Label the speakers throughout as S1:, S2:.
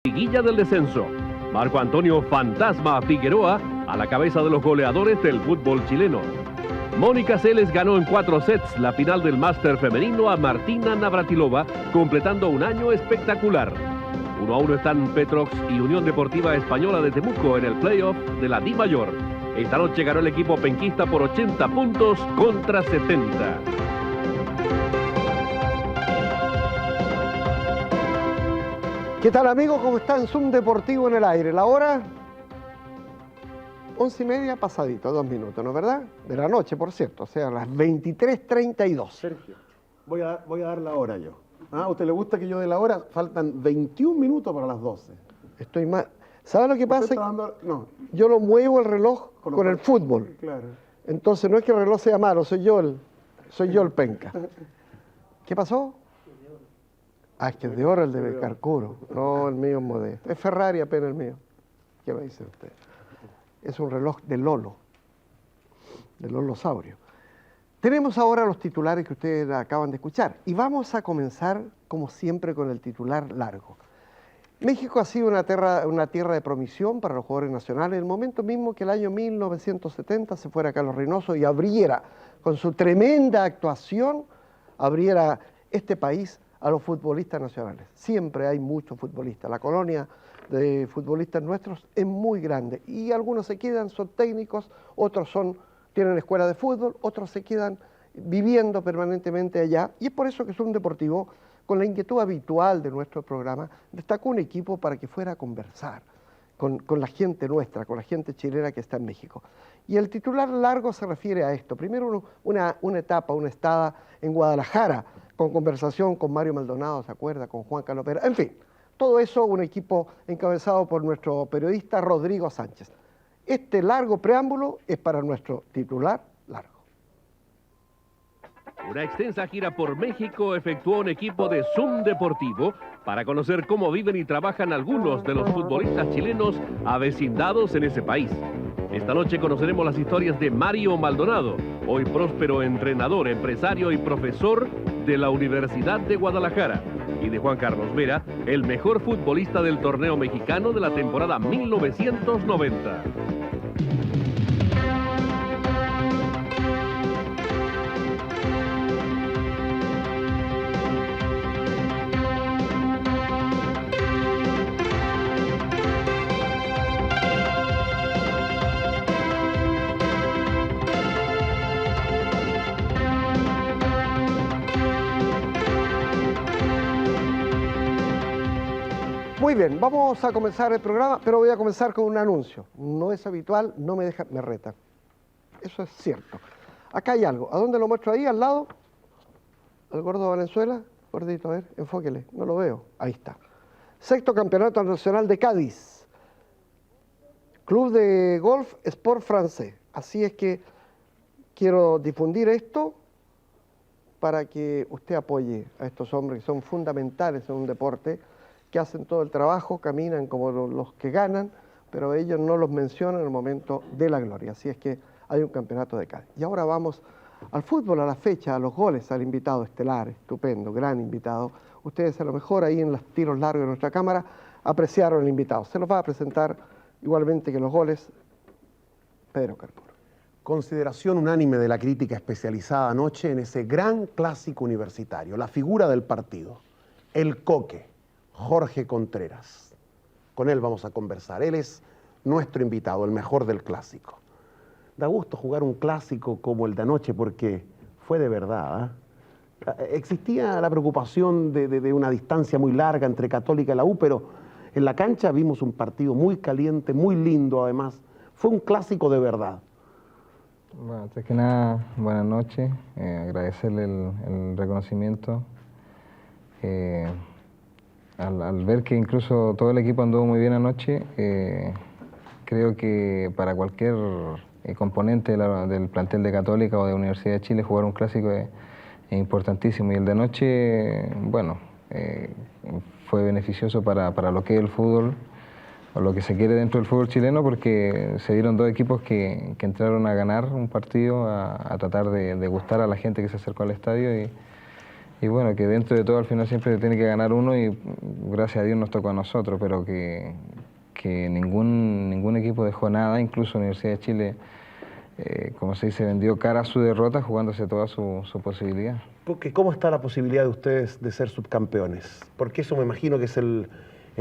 S1: liguilla del descenso. Marco Antonio Fantasma Figueroa a la cabeza de los goleadores del fútbol chileno. Mónica Seles ganó en 4 sets la final del máster femenino a Martina Navratilova, completando un año espectacular. 1-1 están Petrox y Unión Deportiva Española de Temuco en el playoff de la D Mayor. Esta noche ganó el equipo penquista por 80 puntos contra 70.
S2: ¿Qué tal, amigos? ¿Cómo están? Zoom Deportivo en el aire. La hora 11:30 pasadito, 2 minutos, ¿no es verdad? De la noche, por cierto, o sea, las 23:32.
S3: Sergio, voy a dar la hora yo. ¿A usted le gusta que yo dé la hora? Faltan 21 minutos para las 12.
S2: Estoy mal. ¿Sabe lo que pasa?
S3: No.
S2: Yo lo muevo el reloj con el fútbol.
S3: Claro.
S2: Entonces no es que el reloj sea malo, soy yo el penca. ¿Qué pasó? Ah, es que es de oro el de Carcuro. No, el mío es modesto. Es Ferrari apenas el mío. ¿Qué me dice usted? Es un reloj de Lolo Saurio. Tenemos ahora los titulares que ustedes acaban de escuchar. Y vamos a comenzar, como siempre, con el titular largo. México ha sido una tierra de promisión para los jugadores nacionales. En el momento mismo que el año 1970 se fuera Carlos Reynoso y abriera, con su tremenda actuación, abriera este país a los futbolistas nacionales. Siempre hay muchos futbolistas. La colonia de futbolistas nuestros es muy grande y algunos se quedan, son técnicos, otros tienen escuela de fútbol, otros se quedan viviendo permanentemente allá, y es por eso que Zoom Deportivo, con la inquietud habitual de nuestro programa, destacó un equipo para que fuera a conversar con la gente nuestra, con la gente chilena que está en México. Y el titular largo se refiere a esto. Primero una etapa, una estada en Guadalajara, con conversación con Mario Maldonado, ¿se acuerda? Con Juan Carlos Pérez, en fin, todo eso un equipo encabezado por nuestro periodista Rodrigo Sánchez. Este largo preámbulo es para nuestro titular largo.
S1: Una extensa gira por México efectuó un equipo de Zoom Deportivo para conocer cómo viven y trabajan algunos de los futbolistas chilenos avecindados en ese país. Esta noche conoceremos las historias de Mario Maldonado, hoy próspero entrenador, empresario y profesor de la Universidad de Guadalajara, y de Juan Carlos Vera, el mejor futbolista del torneo mexicano de la temporada 1990.
S2: Muy bien, vamos a comenzar el programa, pero voy a comenzar con un anuncio. No es habitual, no me deja, me retan. Eso es cierto. Acá hay algo. ¿A dónde lo muestro ahí? ¿Al lado? ¿El gordo Valenzuela? Gordito, a ver, enfóquele. No lo veo. Ahí está. 6º Campeonato Nacional de Cádiz. Club de Golf Sport Francés. Así es que quiero difundir esto para que usted apoye a estos hombres que son fundamentales en un deporte, que hacen todo el trabajo, caminan como los que ganan, pero ellos no los mencionan en el momento de la gloria. Así es que hay un campeonato de Cádiz. Y ahora vamos al fútbol, a la fecha, a los goles, al invitado estelar, estupendo, gran invitado. Ustedes a lo mejor ahí en los tiros largos de nuestra cámara apreciaron el invitado. Se los va a presentar igualmente que los goles Pedro Carcuro.
S3: Consideración unánime de la crítica especializada anoche en ese gran clásico universitario, la figura del partido, el Coque, Jorge Contreras. Con él vamos a conversar. Él es nuestro invitado, el mejor del clásico. Da gusto jugar un clásico como el de anoche porque fue de verdad. Existía la preocupación de una distancia muy larga entre Católica y la U, pero en la cancha vimos un partido muy caliente, muy lindo además. Fue un clásico de verdad.
S4: Bueno, antes que nada, buenas noches. Agradecerle el reconocimiento. Al ver que incluso todo el equipo anduvo muy bien anoche, creo que para cualquier componente del plantel de Católica o de Universidad de Chile jugar un clásico es importantísimo. Y el de anoche, bueno, fue beneficioso para lo que es el fútbol, o lo que se quiere dentro del fútbol chileno, porque se dieron dos equipos que entraron a ganar un partido, a tratar de gustar a la gente que se acercó al estadio, Y bueno, que dentro de todo al final siempre tiene que ganar uno y gracias a Dios nos tocó a nosotros, pero que ningún equipo dejó nada, incluso Universidad de Chile, como se dice, vendió cara a su derrota jugándose toda su posibilidad.
S3: Porque ¿cómo está la posibilidad de ustedes de ser subcampeones? Porque eso me imagino que es el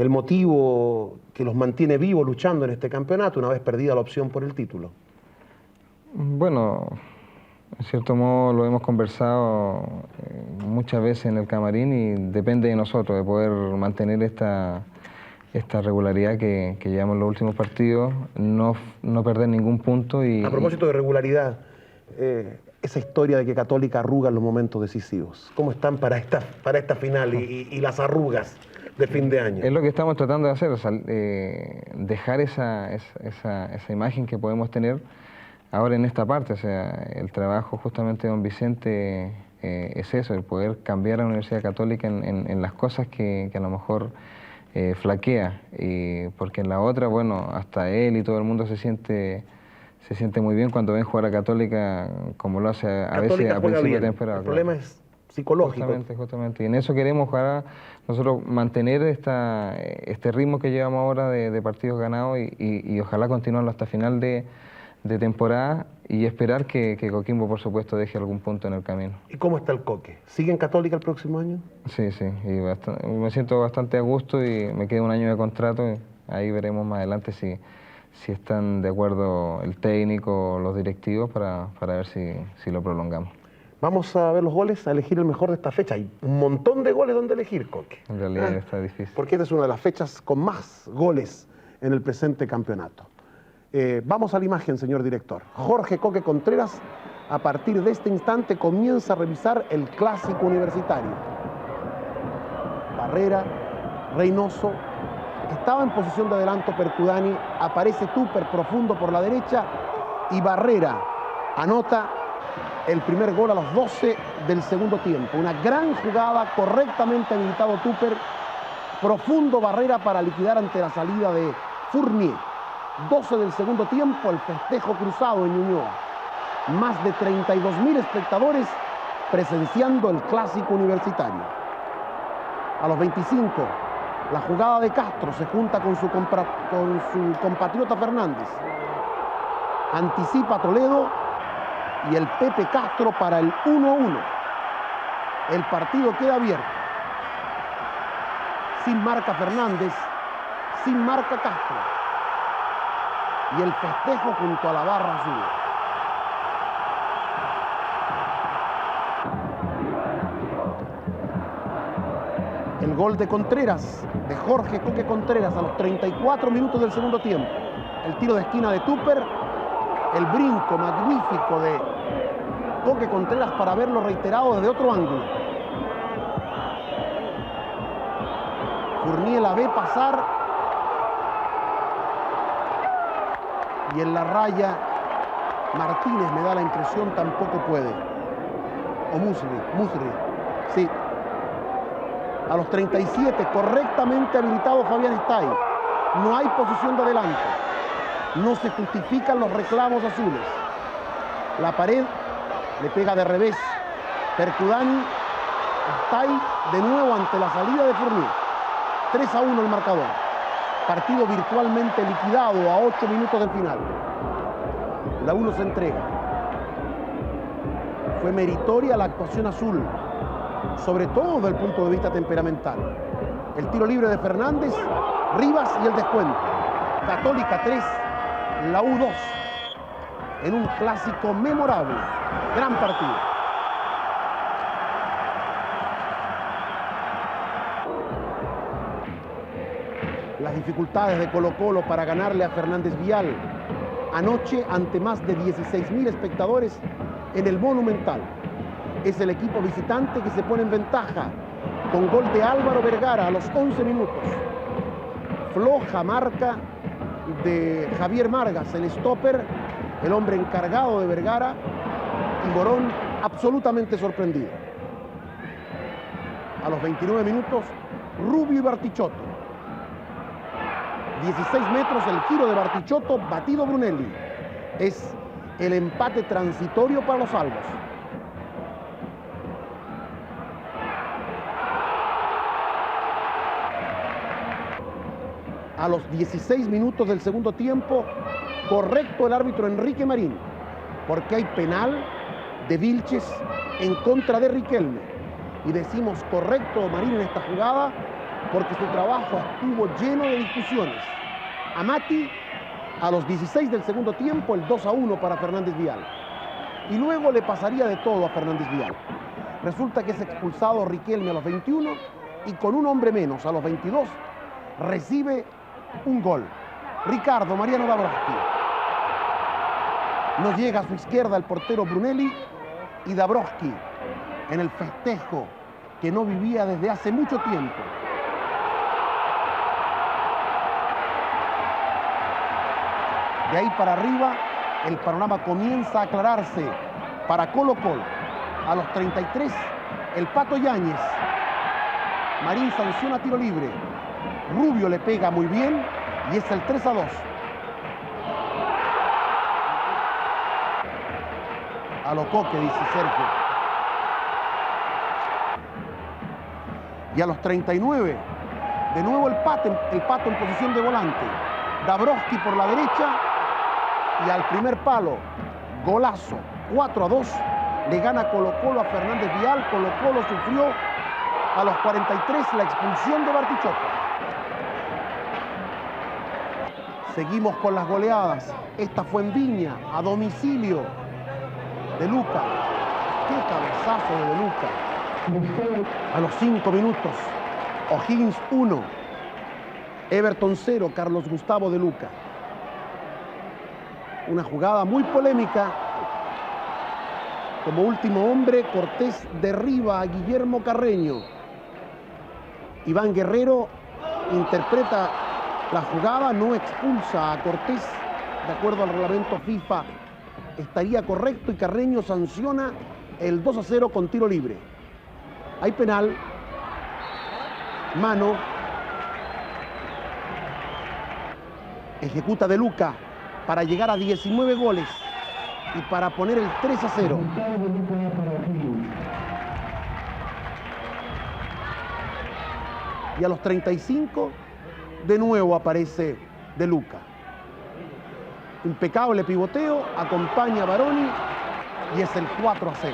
S3: motivo que los mantiene vivos luchando en este campeonato una vez perdida la opción por el título.
S4: Bueno, en cierto modo lo hemos conversado muchas veces en el camarín y depende de nosotros, de poder mantener esta regularidad que llevamos en los últimos partidos, no perder ningún punto.
S3: A propósito de regularidad, esa historia de que Católica arruga en los momentos decisivos, ¿cómo están para esta final y las arrugas de fin de año?
S4: Es lo que estamos tratando de hacer, o sea, dejar esa imagen que podemos tener ahora en esta parte. O sea, el trabajo justamente de don Vicente es eso, el poder cambiar a la Universidad Católica en las cosas que a lo mejor flaquea, porque en la otra, bueno, hasta él y todo el mundo se siente muy bien cuando ven jugar a Católica como lo hace a veces a principio de temporada.
S3: El problema es psicológico.
S4: Justamente. Y en eso queremos jugar, nosotros mantener este ritmo que llevamos ahora de partidos ganados y ojalá continuarlo hasta final de temporada y esperar que Coquimbo, por supuesto, deje algún punto en el camino.
S3: ¿Y cómo está el Coque? ¿Sigue en Católica el próximo año?
S4: Sí, y me siento bastante a gusto y me queda un año de contrato y ahí veremos más adelante si están de acuerdo el técnico o los directivos para ver si lo prolongamos.
S3: Vamos a ver los goles, a elegir el mejor de esta fecha. Hay un montón de goles donde elegir, Coque.
S4: En realidad está difícil.
S3: Porque esta es una de las fechas con más goles en el presente campeonato. Vamos a la imagen, señor director. Jorge Coque Contreras, a partir de este instante, comienza a revisar el clásico universitario. Barrera, Reynoso, estaba en posición de adelanto Percudani, aparece Tupper profundo por la derecha y Barrera anota el primer gol a los 12 del segundo tiempo. Una gran jugada, correctamente habilitado Tupper, profundo Barrera para liquidar ante la salida de Fournier. 12 del segundo tiempo, el festejo cruzado en Ñuñoa. Más de 32.000 espectadores presenciando el clásico universitario. A los 25, la jugada de Castro se junta con su compatriota Fernández. Anticipa Toledo y el Pepe Castro para el 1-1. El partido queda abierto. Sin marca Fernández, sin marca Castro. Y el festejo junto a la barra azul. El gol de Contreras, de Jorge Coque Contreras, a los 34 minutos del segundo tiempo. El tiro de esquina de Tupper, el brinco magnífico de Coque Contreras para verlo reiterado desde otro ángulo. Fournier la ve pasar. Y en la raya, Martínez, me da la impresión, tampoco puede. O Musri, sí. A los 37, correctamente habilitado Fabián Stay. No hay posición de adelante. No se justifican los reclamos azules. La pared le pega de revés. Percudani, Stay de nuevo ante la salida de Fournier. 3-1 el marcador. Partido virtualmente liquidado a 8 minutos del final. La 1 se entrega. Fue meritoria la actuación azul, sobre todo desde el punto de vista temperamental. El tiro libre de Fernández, Rivas y el descuento. Católica 3, la U 2. En un clásico memorable. Gran partido. Las dificultades de Colo-Colo para ganarle a Fernández Vial anoche ante más de 16.000 espectadores en el Monumental. Es el equipo visitante que se pone en ventaja con gol de Álvaro Vergara a los 11 minutos. Floja marca de Javier Margas, el stopper, el hombre encargado de Vergara, y Morón absolutamente sorprendido. A los 29 minutos, Rubio y Bartichotto. 16 metros el giro de Bartichotto, batido Brunelli. Es el empate transitorio para los albos. A los 16 minutos del segundo tiempo, correcto el árbitro Enrique Marín, porque hay penal de Vilches en contra de Riquelme. Y decimos correcto Marín en esta jugada porque su trabajo estuvo lleno de discusiones. Amati, a los 16 del segundo tiempo, el 2-1 para Fernández Vial. Y luego le pasaría de todo a Fernández Vial. Resulta que es expulsado Riquelme a los 21 y con un hombre menos a los 22 recibe un gol. Ricardo Mariano Dabrowski. No llega a su izquierda el portero Brunelli y Dabrowski en el festejo que no vivía desde hace mucho tiempo. De ahí para arriba el panorama comienza a aclararse para Colo-Colo. A los 33 el Pato Yáñez. Marín sanciona tiro libre. Rubio le pega muy bien y es el 3-2. A lo Coque, dice Sergio. Y a los 39, de nuevo el Pato en posición de volante. Dabrowski por la derecha y al primer palo, golazo, 4-2. Le gana Colo-Colo a Fernández Vial. Colo-Colo sufrió a los 43 la expulsión de Bartichotto. Seguimos con las goleadas. Esta fue en Viña, a domicilio de Luca. ¡Qué cabezazo de Luca! A los 5 minutos, O'Higgins 1, Everton 0, Carlos Gustavo de Luca. Una jugada muy polémica. Como último hombre, Cortés derriba a Guillermo Carreño. Iván Guerrero interpreta la jugada, no expulsa a Cortés. De acuerdo al reglamento FIFA, estaría correcto y Carreño sanciona el 2-0 con tiro libre. Hay penal, mano, ejecuta de Luca para llegar a 19 goles y para poner el 3-0. Y a los 35, de nuevo aparece de Luca. Impecable pivoteo, acompaña a Baroni y es el 4-0.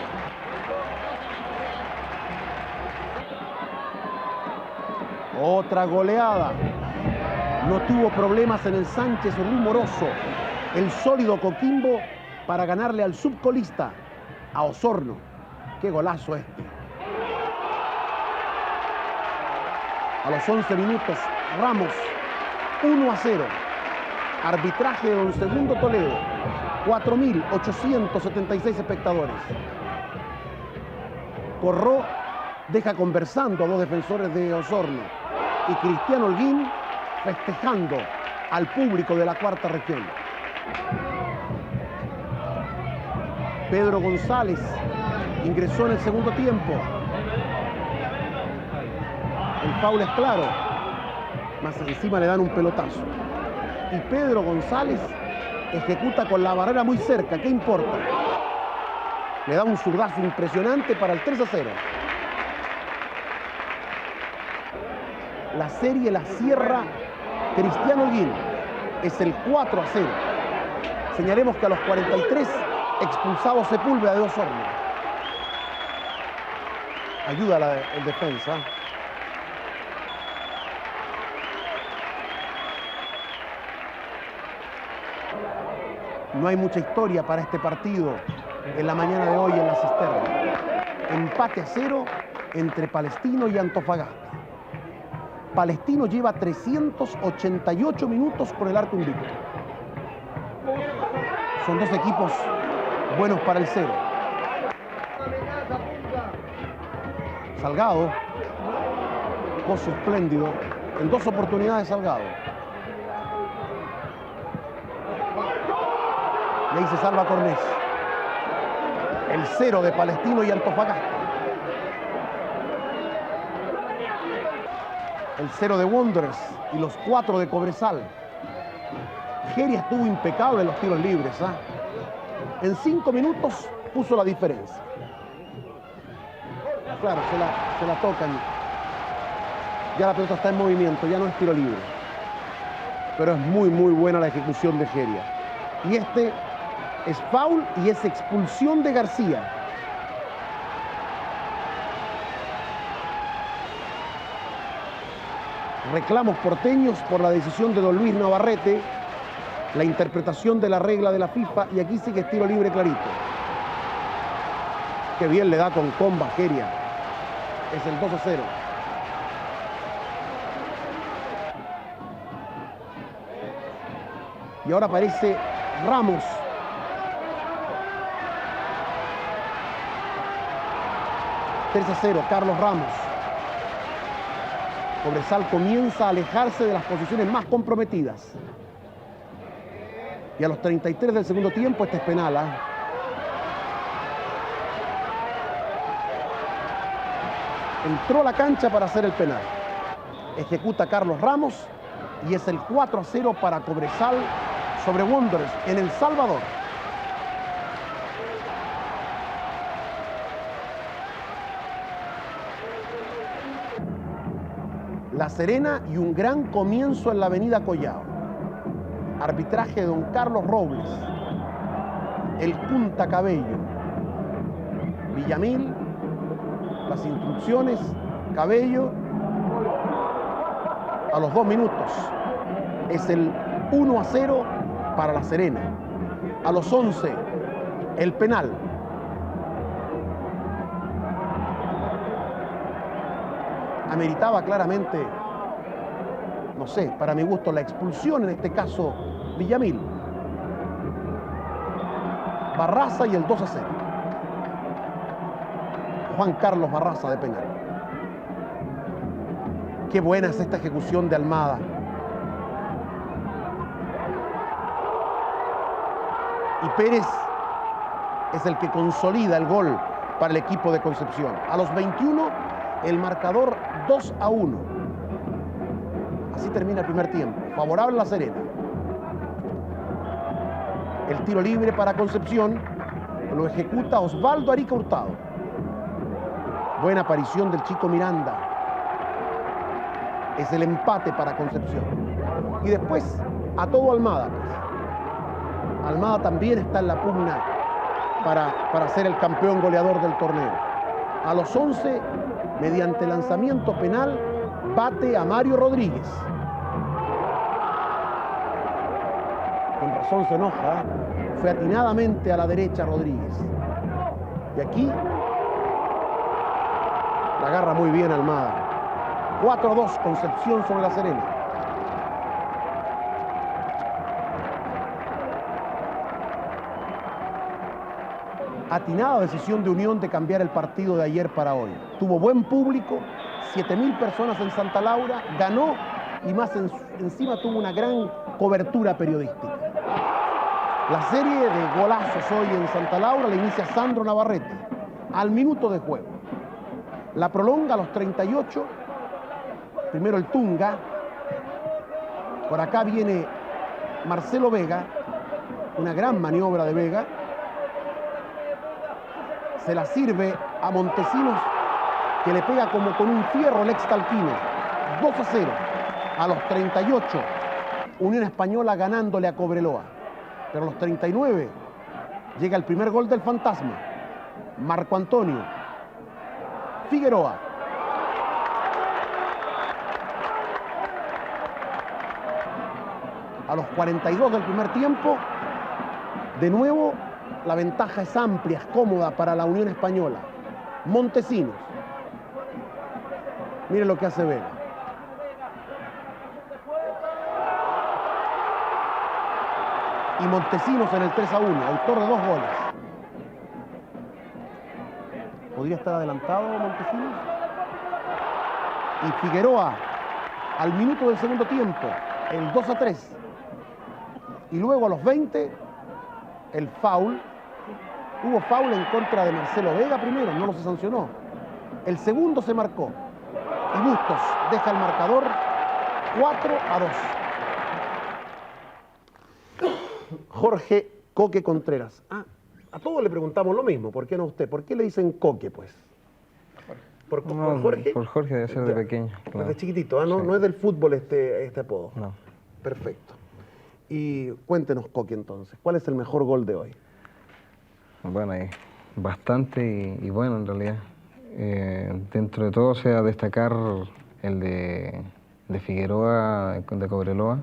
S3: Otra goleada. No tuvo problemas en el Sánchez Rui Moroso, el sólido Coquimbo, para ganarle al subcolista, a Osorno. ¡Qué golazo este! A los 11 minutos, Ramos, 1-0. Arbitraje de Don Segundo Toledo, 4.876 espectadores. Corró deja conversando a dos defensores de Osorno y Cristiano Holguín festejando al público de la cuarta región. Pedro González ingresó en el segundo tiempo. El foul es claro, más encima le dan un pelotazo. Y Pedro González ejecuta con la barrera muy cerca, ¿qué importa? Le da un zurdazo impresionante para el 3-0. La serie la cierra Cristiano Holguín. Es el 4-0. Señalemos que a los 43 expulsado Sepúlveda de Osorno. Ayuda el defensa. No hay mucha historia para este partido en la mañana de hoy en la Cisterna. Empate a 0 entre Palestino y Antofagasta. Palestino lleva 388 minutos con el arco invicto. Son dos equipos buenos para el 0. Salgado, pozo espléndido, en dos oportunidades Salgado. Y ahí se salva Cornés. El 0 de Palestino y Antofagasta. El 0 de Wanderers y los 4 de Cobresal. Geria estuvo impecable en los tiros libres. En 5 minutos puso la diferencia. Claro, se la tocan. Ya la pelota está en movimiento, ya no es tiro libre. pero es muy buena la ejecución de Geria. Y este es foul y es expulsión de García. Reclamos porteños por la decisión de don Luis Navarrete, la interpretación de la regla de la FIFA, y aquí sí que es tiro libre clarito. Qué bien le da con comba Geria. Es el 2-0. Y ahora aparece Ramos. ...3-0, Carlos Ramos. Cobresal comienza a alejarse de las posiciones más comprometidas. Y a los 33 del segundo tiempo, este es penal. Entró a la cancha para hacer el penal. Ejecuta Carlos Ramos y es el 4-0 para Cobresal sobre Wanderers en El Salvador. La Serena y un gran comienzo en la avenida Collao. Arbitraje de don Carlos Robles. El Punta Cabello. Villamil. Las instrucciones. Cabello. A los 2 minutos. Es el 1-0 para La Serena. A los 11. El penal. Ameritaba claramente, no sé, para mi gusto, la expulsión, en este caso, Villamil. Barraza y el 2-0. Juan Carlos Barraza de penal. Qué buena es esta ejecución de Almada. Y Pérez es el que consolida el gol para el equipo de Concepción. A los 21, el marcador 2-1. Así termina el primer tiempo. Favorable a La Serena. El tiro libre para Concepción lo ejecuta Osvaldo Arica Hurtado. Buena aparición del chico Miranda. Es el empate para Concepción. Y después a todo Almada. Almada también está en la pugna para ser el campeón goleador del torneo. A los 11, mediante lanzamiento penal, bate a Mario Rodríguez. Con razón se enoja. Fue atinadamente a la derecha Rodríguez. Y aquí la agarra muy bien Almada. 4-2 Concepción sobre La Serena. Atinada decisión de Unión de cambiar el partido de ayer para hoy. Tuvo buen público, 7.000 personas en Santa Laura, ganó y más encima tuvo una gran cobertura periodística. La serie de golazos hoy en Santa Laura la inicia Sandro Navarrete, al minuto de juego. La prolonga a los 38, primero el Tunga, por acá viene Marcelo Vega, una gran maniobra de Vega. Se la sirve a Montesinos, que le pega como con un fierro el ex-talquino. 2-0 a los 38. Unión Española ganándole a Cobreloa. Pero a los 39 llega el primer gol del fantasma. Marco Antonio Figueroa. A los 42 del primer tiempo, de nuevo, la ventaja es amplia, es cómoda para la Unión Española. Montesinos. Mire lo que hace Vega. Y Montesinos en el 3-1, autor de 2 goles. ¿Podría estar adelantado Montesinos? Y Figueroa, al minuto del segundo tiempo, el 2-3. Y luego a los 20, el foul. Hubo foul en contra de Marcelo Vega primero, no lo se sancionó. El segundo se marcó. Y Bustos deja el marcador 4-2. Jorge Coque Contreras. A todos le preguntamos lo mismo. ¿Por qué no a usted? ¿Por qué le dicen Coque, pues? ¿Por
S4: No,
S3: Jorge?
S4: por Jorge debe ser de pequeño. Claro.
S3: Desde chiquitito, ¿no?
S4: Sí.
S3: No es del fútbol este apodo.
S4: No.
S3: Perfecto. Y cuéntenos, Coqui, entonces, ¿cuál es el mejor gol de hoy?
S4: Bueno, hay bastante y bueno en realidad. Dentro de todo, o sea, destacar el de Figueroa, de Cobreloa,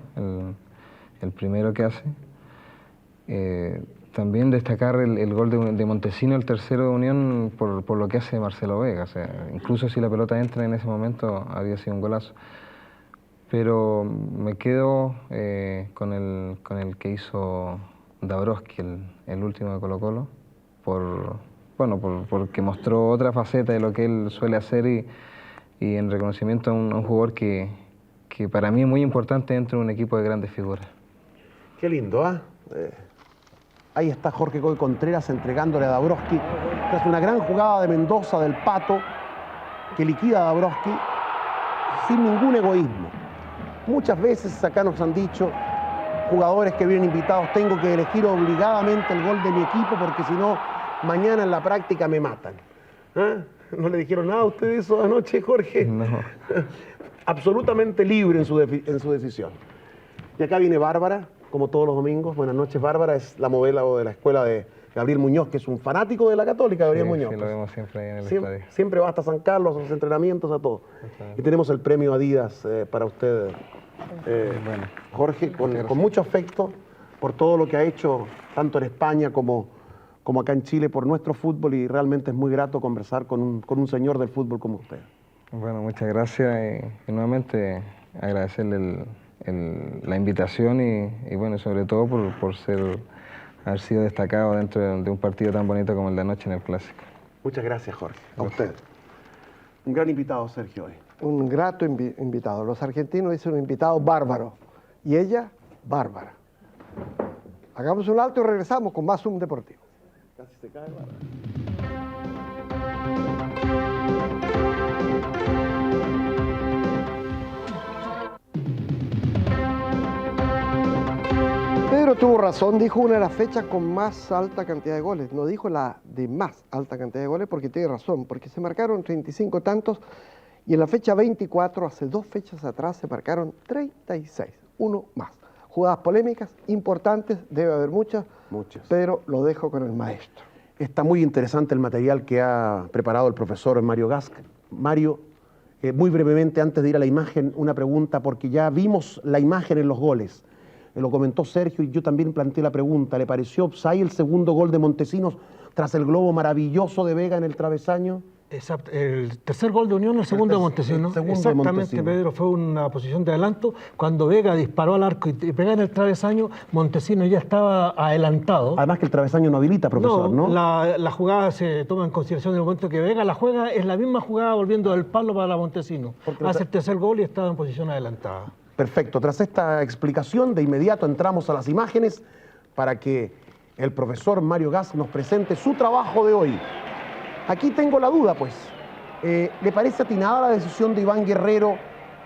S4: el primero que hace. También destacar el gol de Montesino, el tercero de Unión, por lo que hace Marcelo Vega. O sea, incluso si la pelota entra en ese momento, habría sido un golazo. Pero me quedo con el que hizo Dabrowski, el último de Colo-Colo, porque mostró otra faceta de lo que él suele hacer y en reconocimiento a un jugador que para mí es muy importante dentro de un equipo de grandes figuras.
S3: Qué lindo, ¿ah? Ahí está Jorge Coqui Contreras entregándole a Dabrowski tras una gran jugada de Mendoza, del Pato, que liquida a Dabrowski sin ningún egoísmo. Muchas veces acá nos han dicho jugadores que vienen invitados, tengo que elegir obligadamente el gol de mi equipo porque si no, mañana en la práctica me matan. ¿Ah? ¿No le dijeron nada a usted eso anoche, Jorge?
S4: No.
S3: Absolutamente libre en su decisión. Y acá viene Bárbara, como todos los domingos. Buenas noches, Bárbara. Es la modelo de la escuela de Gabriel Muñoz, que es un fanático de la Católica, Gabriel Muñoz.
S4: Sí, lo vemos siempre ahí en el
S3: siempre,
S4: estadio.
S3: siempre va hasta San Carlos, a los entrenamientos, a todo. Y tenemos el premio Adidas para usted,
S4: Bueno,
S3: Jorge, con mucho afecto por todo lo que ha hecho, tanto en España como acá en Chile, por nuestro fútbol, y realmente es muy grato conversar con un señor del fútbol como usted.
S4: bueno, muchas gracias y nuevamente agradecerle la invitación y bueno, sobre todo por haber sido destacado dentro de un partido tan bonito como el de anoche en el Clásico.
S3: Muchas gracias, Jorge. A usted. Un gran invitado, Sergio, hoy.
S2: Un grato invitado. Los argentinos dicen un invitado bárbaro. Y ella, bárbara. Hagamos un alto y regresamos con más Zoom Deportivo.
S3: Casi se cae, Bárbara.
S2: Pedro tuvo razón, dijo una de las fechas con más alta cantidad de goles. No dijo la de más alta cantidad de goles porque tiene razón, porque se marcaron 35 tantos y en la fecha 24, hace 2 fechas atrás, se marcaron 36, uno más. Jugadas polémicas, importantes, debe haber muchas, pero lo dejo con el maestro.
S3: Está muy interesante el material que ha preparado el profesor Mario Gask. Mario, muy brevemente, antes de ir a la imagen, una pregunta, porque ya vimos la imagen en los goles. Lo comentó Sergio y yo también planteé la pregunta. ¿Le pareció offside el segundo gol de Montesinos tras el globo maravilloso de Vega en el travesaño?
S5: Exacto. El tercer gol de Unión, el segundo de Montesinos. Exactamente, Pedro, fue una posición de adelanto. Cuando Vega disparó al arco y pega en el travesaño, Montesinos ya estaba adelantado.
S3: Además que el travesaño no habilita, profesor, ¿no?
S5: La jugada se toma en consideración en el momento que Vega la juega, es la misma jugada volviendo del palo para Montesinos. Hace el tercer gol y estaba en posición adelantada.
S3: Perfecto. Tras esta explicación, de inmediato entramos a las imágenes para que el profesor Mario Gask nos presente su trabajo de hoy. Aquí tengo la duda, pues. ¿Le parece atinada la decisión de Iván Guerrero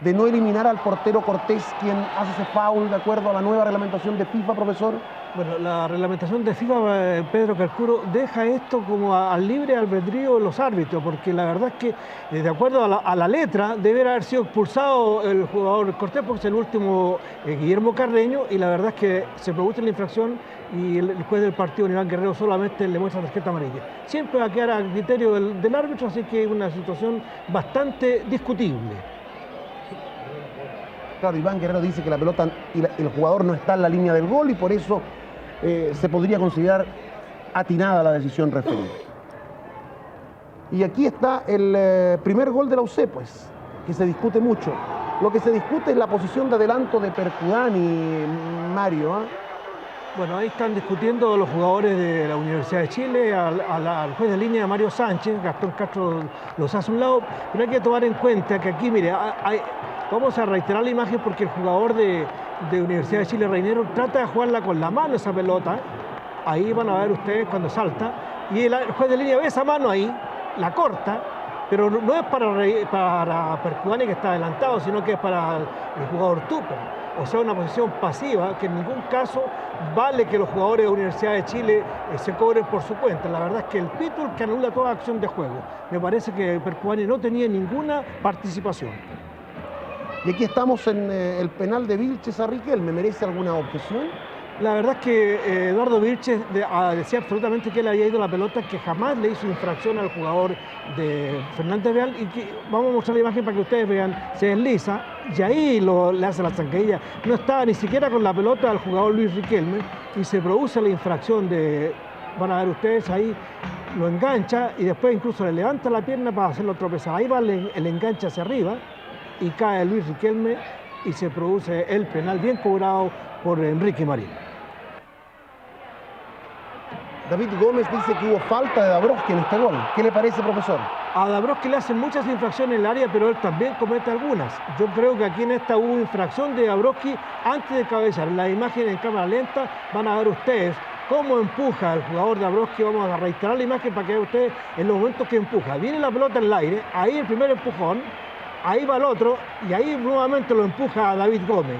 S3: de no eliminar al portero Cortés, quien hace ese foul de acuerdo a la nueva reglamentación de FIFA, profesor?
S5: Bueno, la reglamentación de FIFA, Pedro Calcuro, deja esto como al libre albedrío de los árbitros, porque la verdad es que, de acuerdo a la letra, debería haber sido expulsado el jugador Cortés, porque es el último Guillermo Carreño, y la verdad es que se produce la infracción y el juez del partido, Iván Guerrero, solamente le muestra tarjeta amarilla. Siempre va a quedar a criterio del árbitro, así que es una situación bastante discutible.
S3: Claro, Iván Guerrero dice que la pelota y el jugador no está en la línea del gol y por eso se podría considerar atinada la decisión referida. Y aquí está el primer gol de la UC, pues, que se discute mucho. Lo que se discute es la posición de adelanto de Percudani, Mario, ¿eh?
S5: Bueno, ahí están discutiendo los jugadores de la Universidad de Chile, al juez de línea Mario Sánchez. Gastón Castro los hace a un lado, pero hay que tomar en cuenta que aquí, mire, vamos a reiterar la imagen porque el jugador de Universidad de Chile, Reinero, trata de jugarla con la mano esa pelota. Ahí van a ver ustedes cuando salta. Y el juez de línea ve esa mano ahí, la corta, pero no es para Percudani, que está adelantado, sino que es para el jugador Tupper. O sea, una posición pasiva que en ningún caso vale que los jugadores de la Universidad de Chile se cobren por su cuenta. La verdad es que el pito es el que anula toda acción de juego. Me parece que Percudani no tenía ninguna participación.
S3: Y aquí estamos en el penal de Vilches a Riquelme. ¿Merece alguna objeción?
S5: La verdad es que Eduardo Vilches decía absolutamente que él había ido a la pelota, que jamás le hizo infracción al jugador de Fernández Vial, y que vamos a mostrar la imagen para que ustedes vean, se desliza y ahí le hace la zancadilla. No estaba ni siquiera con la pelota al jugador Luis Riquelme y se produce la infracción de, van a ver ustedes ahí, lo engancha y después incluso le levanta la pierna para hacerlo tropezar. Ahí va el enganche hacia arriba y cae Luis Riquelme y se produce el penal bien cobrado por Enrique Marín.
S3: David Gómez dice que hubo falta de Dabrowski en este gol. ¿Qué le parece, profesor?
S5: A Dabrowski le hacen muchas infracciones en el área, pero él también comete algunas. Yo creo que aquí en esta hubo infracción de Dabrowski antes de cabecear. La imagen en cámara lenta van a ver ustedes cómo empuja el jugador Dabrowski. Vamos a reiterar la imagen para que vean ustedes en los momentos que empuja. Viene la pelota en el aire, ahí el primer empujón, ahí va el otro y ahí nuevamente lo empuja a David Gómez.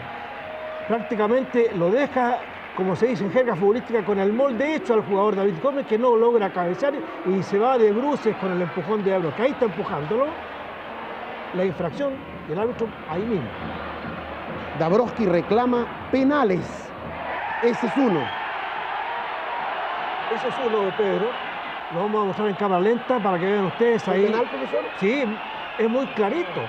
S5: Prácticamente lo deja, como se dice en jerga futbolística, con el molde hecho al jugador David Gómez, que no logra cabecear y se va de bruces con el empujón de Dabrowski. Ahí está empujándolo, la infracción y el árbitro ahí mismo.
S3: Dabrowski reclama penales. Ese es uno.
S5: Ese es uno, Pedro. Lo vamos a mostrar en cámara lenta para que vean ustedes ahí.
S3: ¿El penal, profesor?
S5: Sí, es muy clarito.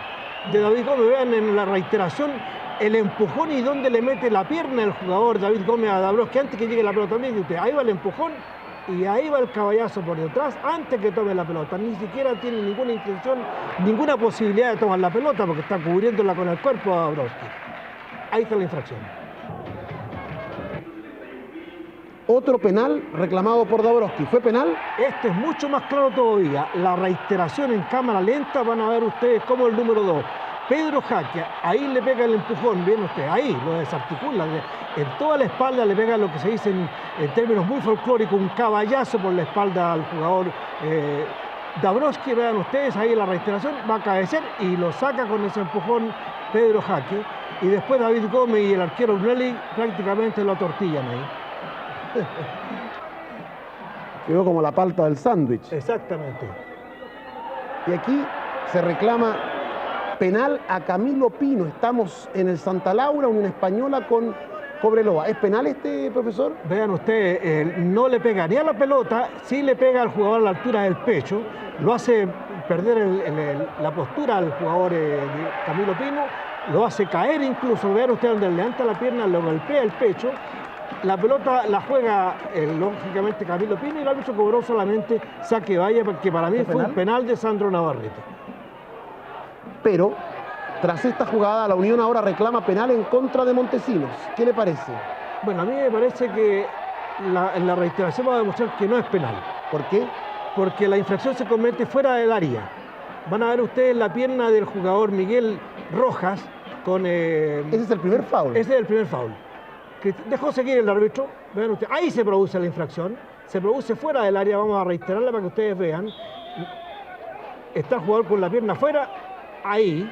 S5: De David Gómez, vean en la reiteración el empujón y dónde le mete la pierna el jugador David Gómez a Dabrowski antes que llegue la pelota. Miren usted, ahí va el empujón y ahí va el caballazo por detrás antes que tome la pelota. Ni siquiera tiene ninguna intención, ninguna posibilidad de tomar la pelota porque está cubriéndola con el cuerpo a Dabrowski. Ahí está la infracción.
S3: Otro penal reclamado por Dabrowski. ¿Fue penal?
S5: Este es mucho más claro todavía. La reiteración en cámara lenta van a ver ustedes como el número 2. Pedro Jaque, ahí le pega el empujón, bien usted, ahí lo desarticula, en toda la espalda le pega lo que se dice en términos muy folclóricos, un caballazo por la espalda al jugador Dabrowski. Vean ustedes ahí la reiteración, va a cabecear y lo saca con ese empujón Pedro Jaque, y después David Gómez y el arquero Brunelli prácticamente lo atortillan ahí.
S3: Quedó como la palta del sándwich.
S5: Exactamente.
S3: Y aquí se reclama penal a Camilo Pino. Estamos en el Santa Laura, Unión Española con Cobreloa. ¿Es penal este, profesor?
S5: Vean ustedes, no le pega ni a la pelota, sí le pega al jugador a la altura del pecho, lo hace perder la postura al jugador Camilo Pino, lo hace caer incluso. Vean ustedes donde levanta la pierna, lo golpea el pecho. La pelota la juega lógicamente Camilo Pino y el árbitro cobró solamente saque valla, porque para mí fue un penal de Sandro Navarrete.
S3: Pero, tras esta jugada, la Unión ahora reclama penal en contra de Montesinos. ¿Qué le parece?
S5: Bueno, a mí me parece que en la reiteración va a demostrar que no es penal.
S3: ¿Por qué?
S5: Porque la infracción se comete fuera del área. Van a ver ustedes la pierna del jugador Miguel Rojas con...
S3: Ese es el primer foul.
S5: Ese es el primer foul. Que dejó seguir el árbitro. Vean ustedes, ahí se produce la infracción. Se produce fuera del área, vamos a reiterarla para que ustedes vean. Está el jugador con la pierna afuera. Ahí,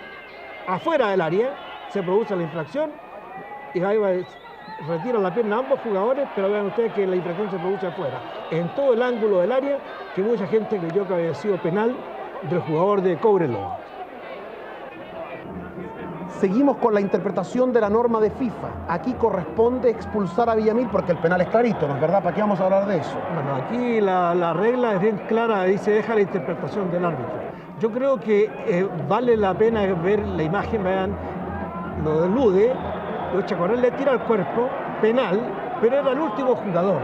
S5: afuera del área, se produce la infracción y ahí retiran la pierna a ambos jugadores, pero vean ustedes que la infracción se produce afuera, en todo el ángulo del área, que mucha gente creyó que había sido penal del jugador de Cobreloa.
S3: Seguimos con la interpretación de la norma de FIFA. Aquí corresponde expulsar a Villamil porque el penal es clarito, ¿no es verdad? ¿Para qué vamos a hablar de eso?
S5: Bueno, aquí la regla es bien clara, dice deja la interpretación del árbitro. Yo creo que vale la pena ver la imagen, vean, lo delude, lo echa a correr, le tira al cuerpo, penal, pero era el último jugador.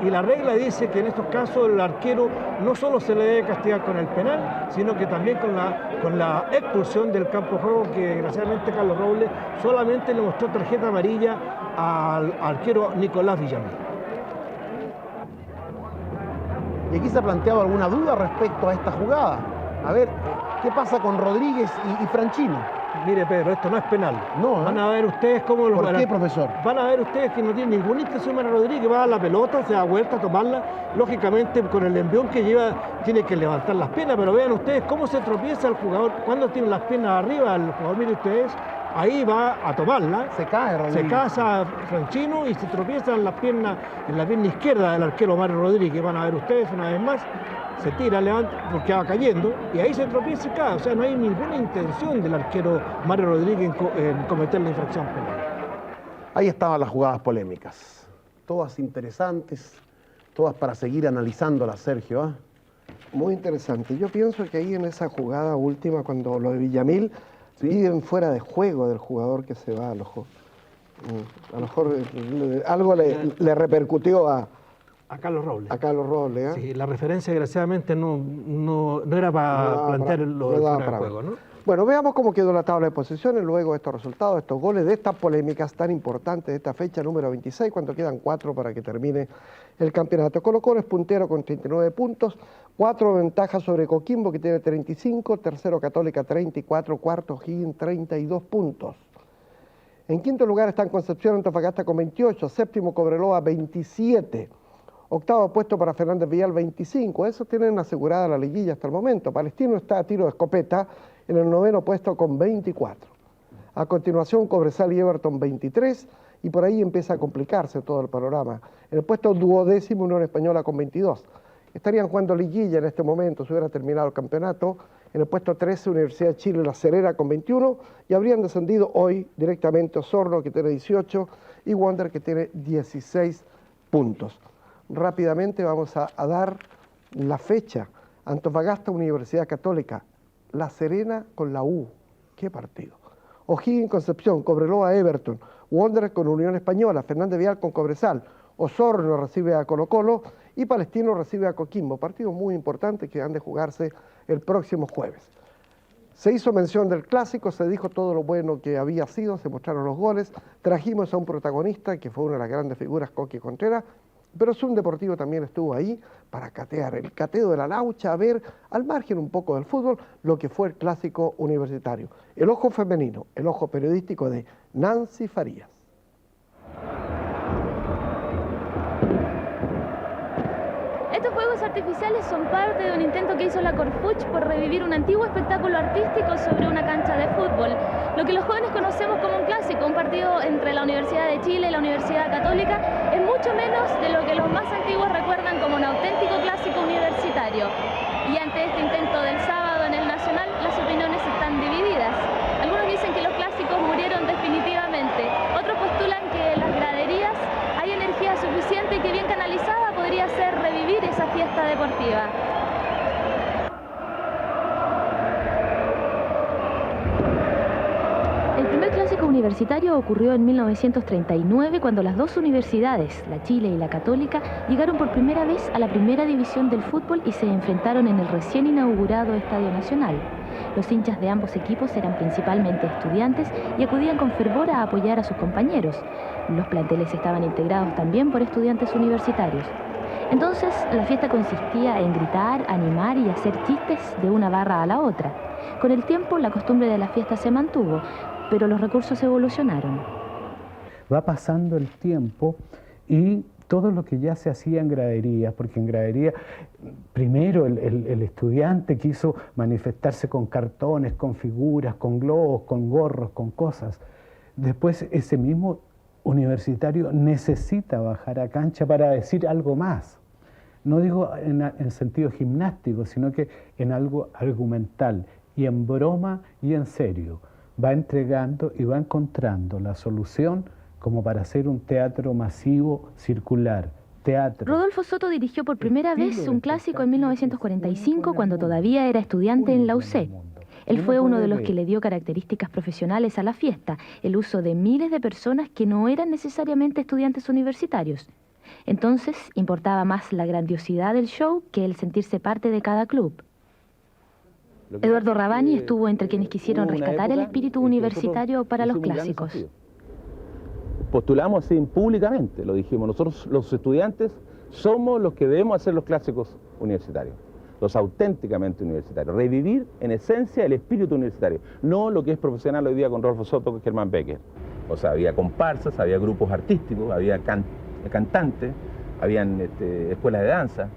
S5: Y la regla dice que en estos casos el arquero no solo se le debe castigar con el penal, sino que también con la expulsión del campo de juego, que desgraciadamente Carlos Robles solamente le mostró tarjeta amarilla al arquero Nicolás Villamil.
S3: Y aquí se ha planteado alguna duda respecto a esta jugada. A ver, ¿qué pasa con Rodríguez y Franchino?
S5: Mire, Pedro, esto no es penal.
S3: No,
S5: Van a ver ustedes cómo...
S3: ¿Por qué, profesor?
S5: Van a ver ustedes que no tiene ninguna intención para Rodríguez, va a la pelota, se da vuelta a tomarla. Lógicamente, con el envión que lleva, tiene que levantar las piernas, pero vean ustedes cómo se tropieza el jugador cuando tiene las piernas arriba el jugador. Miren ustedes, ahí va a tomarla.
S3: Se cae Rodríguez.
S5: Se casa Franchino y se tropieza en la pierna izquierda del arquero Mario Rodríguez. Van a ver ustedes una vez más. Se tira, levanta, porque va cayendo, y ahí se tropieza y cae. O sea, no hay ninguna intención del arquero Mario Rodríguez en cometer la infracción penal.
S3: Ahí estaban las jugadas polémicas. Todas interesantes, todas para seguir analizándolas, Sergio, ¿ah?
S2: Muy interesante. Yo pienso que ahí en esa jugada última, cuando lo de Villamil, piden fuera de juego del jugador que se va, a lo mejor algo le repercutió a
S5: Carlos Robles.
S2: A Carlos Robles, ¿eh?
S5: Sí, la referencia desgraciadamente no era para plantear lo del fuera de juego, ¿no?
S2: Bueno, veamos cómo quedó la tabla de posiciones, luego de estos resultados, estos goles, de estas polémicas tan importantes, de esta fecha número 26, cuando quedan 4 para que termine el campeonato. Colo-Colo es puntero con 39 puntos, 4 ventajas sobre Coquimbo, que tiene 35, tercero Católica 34, cuarto O'Higgins 32 puntos. En quinto lugar están Concepción Antofagasta con 28, séptimo Cobreloa 27, octavo puesto para Fernández Vial 25, esos tienen asegurada la liguilla hasta el momento. Palestino está a tiro de escopeta en el noveno puesto con 24. A continuación Cobresal y Everton 23, y por ahí empieza a complicarse todo el panorama. En el puesto duodécimo Unión Española con 22. Estarían jugando liguilla en este momento, si hubiera terminado el campeonato. En el puesto 13 Universidad de Chile La Serena con 21, y habrían descendido hoy directamente Osorno, que tiene 18, y Wander, que tiene 16 puntos. Rápidamente vamos a dar la fecha. Antofagasta, Universidad Católica, La Serena con la U. ¡Qué partido! O'Higgins, Concepción, Cobreloa, Everton, Wander con Unión Española, Fernández Vial con Cobresal, Osorno recibe a Colo-Colo y Palestino recibe a Coquimbo. Partidos muy importantes que han de jugarse el próximo jueves. Se hizo mención del clásico, se dijo todo lo bueno que había sido, se mostraron los goles, trajimos a un protagonista que fue una de las grandes figuras, Coqui Contreras, pero Zoom Deportivo también estuvo ahí para catear el cateo de la laucha, a ver, al margen un poco del fútbol, lo que fue el clásico universitario. El ojo femenino, el ojo periodístico de Nancy Farías.
S6: Estos fuegos artificiales son parte de un intento que hizo la Corfuch por revivir un antiguo espectáculo artístico sobre una cancha de fútbol. Lo que los jóvenes conocemos como un clásico, un partido entre la Universidad de Chile y la Universidad Católica, es mucho menos de lo que los más antiguos recuerdan como un auténtico clásico universitario. Y ante este intento del sábado en el Nacional, las opiniones están divididas. Algunos dicen que los clásicos murieron definitivamente, otros postulan que en las graderías hay energía suficiente y que bien canalizada podría ser revivir esa fiesta deportiva. El primer clásico universitario ocurrió en 1939 cuando las dos universidades, la Chile y la Católica, llegaron por primera vez a la primera división del fútbol y se enfrentaron en el recién inaugurado Estadio Nacional. Los hinchas de ambos equipos eran principalmente estudiantes y acudían con fervor a apoyar a sus compañeros. Los planteles estaban integrados también por estudiantes universitarios. Entonces, la fiesta consistía en gritar, animar y hacer chistes de una barra a la otra. Con el tiempo, la costumbre de la fiesta se mantuvo, pero los recursos evolucionaron.
S7: Va pasando el tiempo y todo lo que ya se hacía en graderías, porque en graderías, primero el estudiante quiso manifestarse con cartones, con figuras, con globos, con gorros, con cosas. Después ese mismo universitario necesita bajar a cancha para decir algo más. No digo en sentido gimnástico, sino que en algo argumental, y en broma y en serio. Va entregando y va encontrando la solución como para hacer un teatro masivo, circular. Teatro.
S6: Rodolfo Soto dirigió por primera vez un clásico en 1945 cuando todavía era estudiante en la UC. Él fue uno de los que le dio características profesionales a la fiesta, el uso de miles de personas que no eran necesariamente estudiantes universitarios. Entonces, importaba más la grandiosidad del show que el sentirse parte de cada club. Eduardo Rabani estuvo entre quienes quisieron rescatar el espíritu universitario para los clásicos.
S8: Postulamos así públicamente, lo dijimos, nosotros los estudiantes somos los que debemos hacer los clásicos universitarios, los auténticamente universitarios, revivir en esencia el espíritu universitario, no lo que es profesional hoy día con Rodolfo Soto, con Germán Becker. O sea, había comparsas, había grupos artísticos, había cantantes, habían escuelas de danza.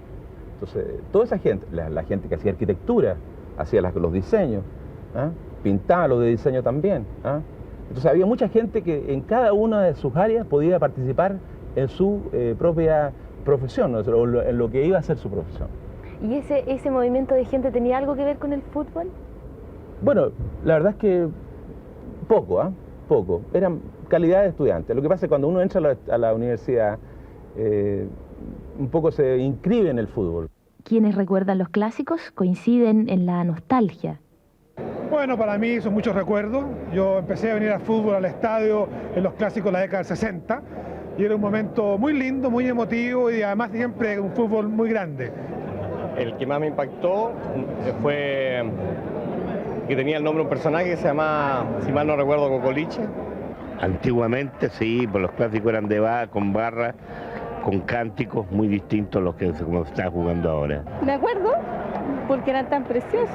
S8: Entonces, toda esa gente, la gente que hacía arquitectura, hacía los diseños, pintaba los de diseño también, Entonces había mucha gente que en cada una de sus áreas podía participar en su propia profesión, ¿no? O en lo que iba a ser su profesión.
S9: ¿Y ese movimiento de gente tenía algo que ver con el fútbol?
S8: Bueno, la verdad es que poco, poco. Eran calidad de estudiantes. Lo que pasa es que cuando uno entra a la universidad, un poco se inscribe en el fútbol.
S6: Quienes recuerdan los clásicos coinciden en la nostalgia.
S10: Bueno, para mí son muchos recuerdos. Yo empecé a venir al fútbol, al estadio, en los clásicos de la década del 60, y era un momento muy lindo, muy emotivo, y además siempre un fútbol muy grande.
S11: El que más me impactó fue que tenía el nombre de un personaje que se llamaba, si mal no recuerdo, Cocoliche.
S12: Antiguamente sí, pues los clásicos eran de con barra, con cánticos muy distintos a los que como se está jugando ahora.
S9: Me acuerdo, porque eran tan preciosos.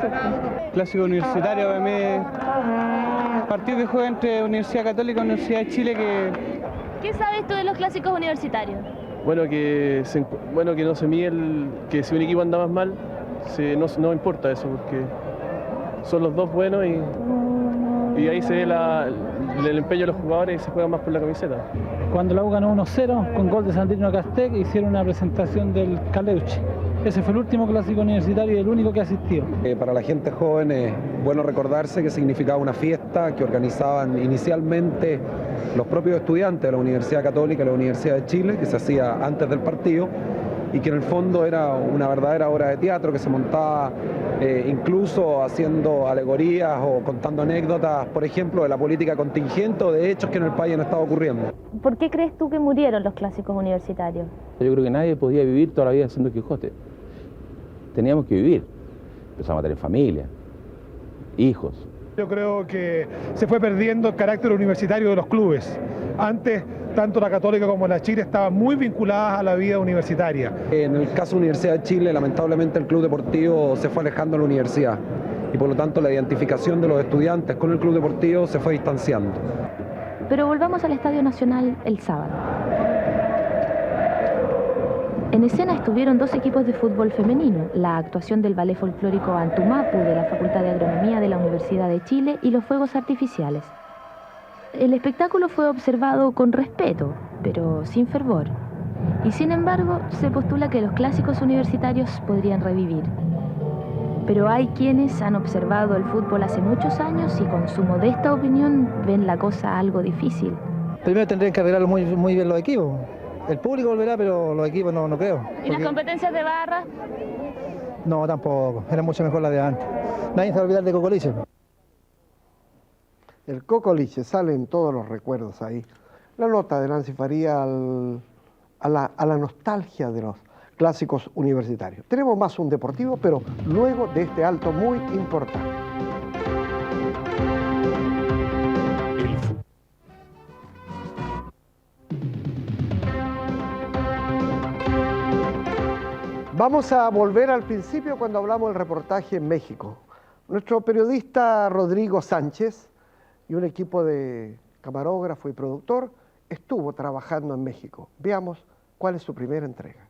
S13: Clásico universitario, para mí, partido que juega entre Universidad Católica y Universidad de Chile que...
S6: ¿Qué sabes tú de los clásicos universitarios?
S14: Bueno, que no se mide que si un equipo anda más mal, no importa eso, porque son los dos buenos y ahí se ve el empeño de los jugadores y se juega más por la camiseta.
S13: Cuando la U ganó 1-0 con gol de Sandrino Castec, hicieron una presentación del Caleuche. Ese fue el último clásico universitario y el único que asistió.
S15: Para la gente joven es bueno recordarse que significaba una fiesta que organizaban inicialmente los propios estudiantes de la Universidad Católica y la Universidad de Chile, que se hacía antes del partido, y que en el fondo era una verdadera obra de teatro que se montaba incluso haciendo alegorías o contando anécdotas, por ejemplo, de la política contingente o de hechos que en el país han estado ocurriendo.
S9: ¿Por qué crees tú que murieron los clásicos universitarios?
S8: Yo creo que nadie podía vivir toda la vida haciendo Quijote. Teníamos que vivir. Empezamos a tener familia, hijos.
S10: Yo creo que se fue perdiendo el carácter universitario de los clubes. Antes, tanto la Católica como la Chile estaban muy vinculadas a la vida universitaria.
S15: En el caso de la Universidad de Chile, lamentablemente el club deportivo se fue alejando de la universidad y por lo tanto la identificación de los estudiantes con el club deportivo se fue distanciando.
S6: Pero volvamos al Estadio Nacional el sábado. En escena estuvieron dos equipos de fútbol femenino, la actuación del ballet folclórico Antumapu de la Facultad de Agronomía de la Universidad de Chile y los fuegos artificiales. El espectáculo fue observado con respeto, pero sin fervor. Y sin embargo, se postula que los clásicos universitarios podrían revivir. Pero hay quienes han observado el fútbol hace muchos años y con su modesta opinión ven la cosa algo difícil.
S16: Primero tendrían que arreglar muy bien los equipos. El público volverá, pero los equipos no creo.
S6: ¿Y las competencias de barra?
S16: No, tampoco. Era mucho mejor la de antes. Nadie se va a olvidar de Cocoliche.
S2: El Cocoliche sale en todos los recuerdos ahí. La nota de Nancy Faría a la nostalgia de los clásicos universitarios. Tenemos más un deportivo, pero luego de este alto muy importante. Vamos a volver al principio cuando hablamos del reportaje en México. Nuestro periodista Rodrigo Sánchez y un equipo de camarógrafo y productor estuvo trabajando en México. Veamos cuál es su primera entrega.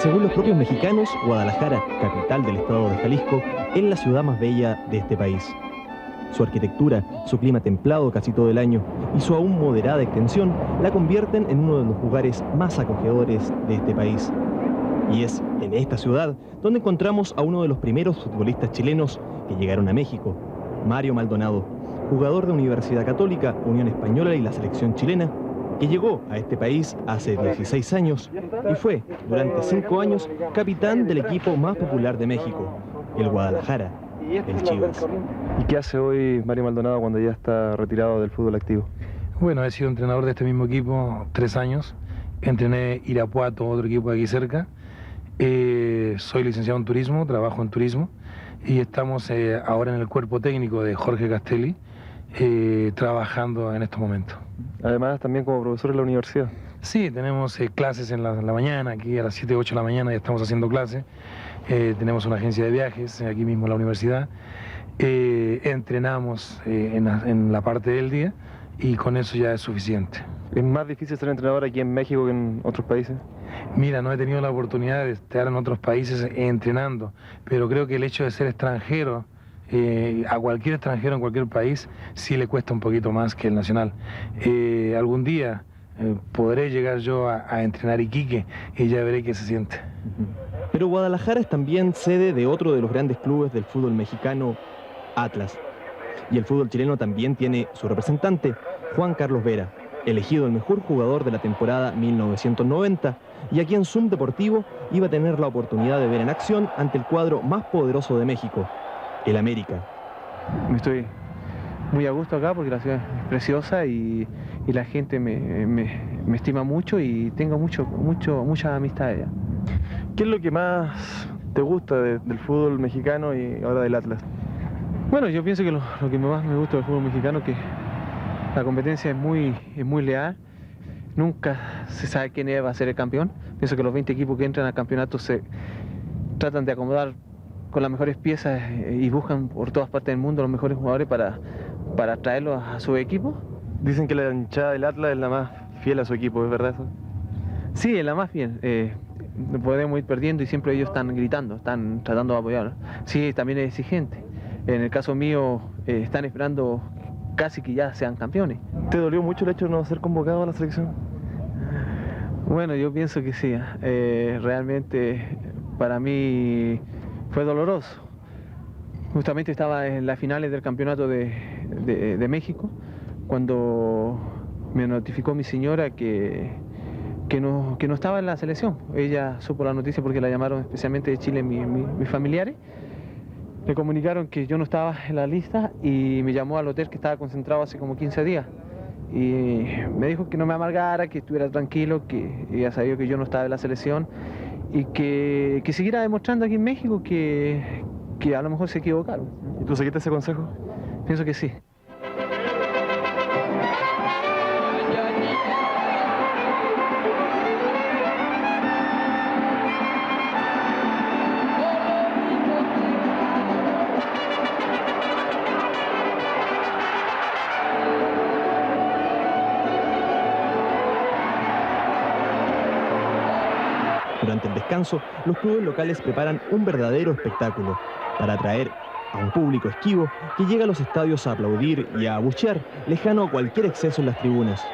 S17: Según los propios mexicanos, Guadalajara, capital del estado de Jalisco, es la ciudad más bella de este país. Su arquitectura, su clima templado casi todo el año y su aún moderada extensión la convierten en uno de los lugares más acogedores de este país. Y es en esta ciudad donde encontramos a uno de los primeros futbolistas chilenos que llegaron a México, Mario Maldonado, jugador de Universidad Católica, Unión Española y la selección chilena, que llegó a este país hace 16 años y fue, durante 5 años, capitán del equipo más popular de México, el Guadalajara, el Chivas.
S18: ¿Y qué hace hoy Mario Maldonado cuando ya está retirado del fútbol activo?
S19: Bueno, he sido entrenador de este mismo equipo 3 años. Entrené Irapuato, otro equipo de aquí cerca, Soy licenciado en turismo, trabajo en turismo y estamos ahora en el cuerpo técnico de Jorge Castelli, trabajando en estos momentos.
S18: Además, también como profesor en la universidad.
S19: Sí, tenemos clases en la mañana, aquí a las 7, 8 de la mañana ya estamos haciendo clases. Tenemos una agencia de viajes aquí mismo en la universidad. Entrenamos en la parte del día y con eso ya es suficiente.
S18: ¿Es más difícil ser entrenador aquí en México que en otros países?
S19: Mira, no he tenido la oportunidad de estar en otros países entrenando, pero creo que el hecho de ser extranjero, a cualquier extranjero en cualquier país, sí le cuesta un poquito más que el nacional. Algún día podré llegar yo a entrenar Iquique y ya veré qué se siente.
S17: Pero Guadalajara es también sede de otro de los grandes clubes del fútbol mexicano, Atlas. Y el fútbol chileno también tiene su representante, Juan Carlos Vera, elegido el mejor jugador de la temporada 1990, y aquí en Zoom Deportivo iba a tener la oportunidad de ver en acción ante el cuadro más poderoso de México, el América.
S20: Me estoy muy a gusto acá porque la ciudad es preciosa y la gente me estima mucho y tengo mucha amistad allá.
S18: ¿Qué es lo que más te gusta del fútbol mexicano y ahora del Atlas?
S20: Bueno, yo pienso que lo que más me gusta del fútbol mexicano es que la competencia es muy leal. Nunca se sabe quién va a ser el campeón. Pienso que los 20 equipos que entran al campeonato se tratan de acomodar con las mejores piezas y buscan por todas partes del mundo los mejores jugadores para traerlos a su equipo.
S18: Dicen que la hinchada del Atlas es la más fiel a su equipo, ¿es verdad eso?
S20: Sí, es la más fiel. Podemos ir perdiendo y siempre ellos están gritando, están tratando de apoyar. Sí, también es exigente. En el caso mío, están esperando casi que ya sean campeones.
S18: ¿Te dolió mucho el hecho de no ser convocado a la selección?
S20: Bueno, yo pienso que sí. Realmente para mí fue doloroso. Justamente estaba en las finales del campeonato de México cuando me notificó mi señora que no estaba en la selección. Ella supo la noticia porque la llamaron especialmente de Chile mis familiares. Me comunicaron que yo no estaba en la lista y me llamó al hotel que estaba concentrado hace como 15 días. Y me dijo que no me amargara, que estuviera tranquilo, que ella sabía que yo no estaba en la selección y que siguiera demostrando aquí en México que a lo mejor se equivocaron.
S18: ¿Y tú seguiste ese consejo?
S20: Pienso que sí.
S17: Durante el descanso, los clubes locales preparan un verdadero espectáculo para atraer a un público esquivo que llega a los estadios a aplaudir y a abuchear, lejano a cualquier exceso en las tribunas.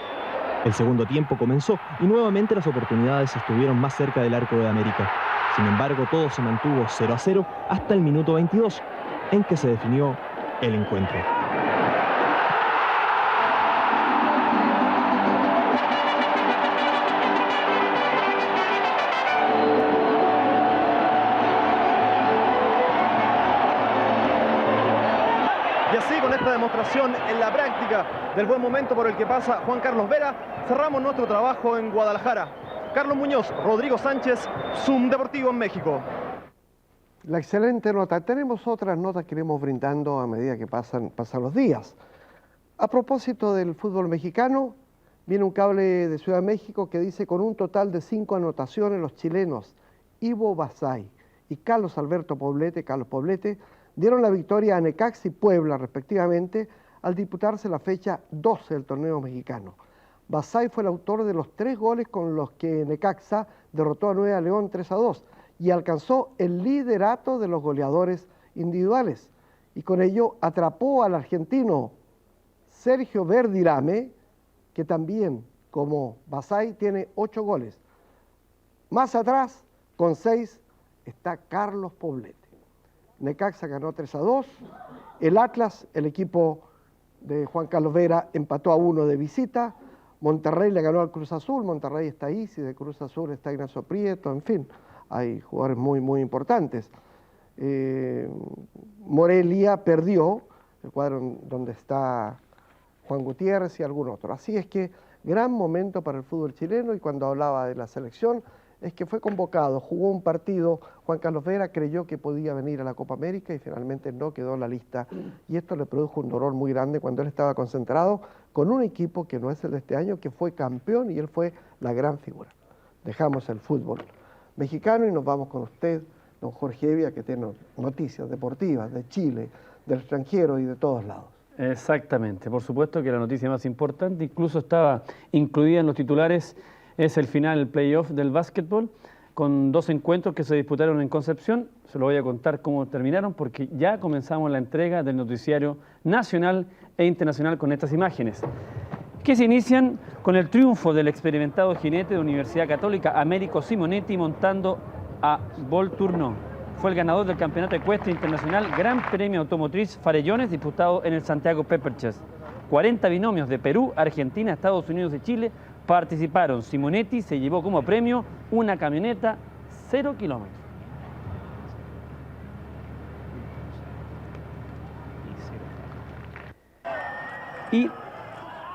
S17: El segundo tiempo comenzó y nuevamente las oportunidades estuvieron más cerca del arco de América. Sin embargo, todo se mantuvo 0-0 hasta el minuto 22, en que se definió el encuentro.
S21: Y así, con esta demostración en la práctica del buen momento por el que pasa Juan Carlos Vera, cerramos nuestro trabajo en Guadalajara. Carlos Muñoz, Rodrigo Sánchez, Zoom Deportivo en México.
S2: La excelente nota. Tenemos otras notas que iremos brindando a medida que pasan los días. A propósito del fútbol mexicano, viene un cable de Ciudad de México que dice: con un total de 5 anotaciones, los chilenos Ivo Basay y Carlos Poblete, dieron la victoria a Necaxa y Puebla, respectivamente, al disputarse la fecha 12 del torneo mexicano. Basay fue el autor de los 3 goles con los que Necaxa derrotó a Nueva León 3-2 y alcanzó el liderato de los goleadores individuales. Y con ello atrapó al argentino Sergio Verdirame, que también, como Basay, tiene 8 goles. Más atrás, con 6, está Carlos Poblete. Necaxa ganó 3-2. El Atlas, el equipo de Juan Carlos Vera, empató a 1 de visita. Monterrey le ganó al Cruz Azul. Monterrey está ahí, si de Cruz Azul está Ignacio Prieto, en fin, hay jugadores muy importantes. Morelia perdió, el cuadro donde está Juan Gutiérrez y algún otro. Así es que gran momento para el fútbol chileno, y cuando hablaba de la selección, es que fue convocado, jugó un partido, Juan Carlos Vera creyó que podía venir a la Copa América y finalmente no quedó en la lista. Y esto le produjo un dolor muy grande cuando él estaba concentrado con un equipo que no es el de este año, que fue campeón y él fue la gran figura. Dejamos el fútbol mexicano y nos vamos con usted, don Jorge Evia, que tiene noticias deportivas de Chile, del extranjero y de todos lados.
S1: Exactamente, por supuesto que la noticia más importante, incluso estaba incluida en los titulares, es el final, el playoff del básquetbol, con 2 encuentros que se disputaron en Concepción. Se lo voy a contar cómo terminaron, porque ya comenzamos la entrega del noticiario nacional e internacional con estas imágenes, que se inician con el triunfo del experimentado jinete de Universidad Católica, Américo Simonetti, montando a Volturno. Fue el ganador del campeonato ecuestre internacional Gran Premio Automotriz Farellones, disputado en el Santiago Pepper Chase. 40 binomios de Perú, Argentina, Estados Unidos y Chile participaron. Simonetti se llevó como premio una camioneta 0 kilómetros. Y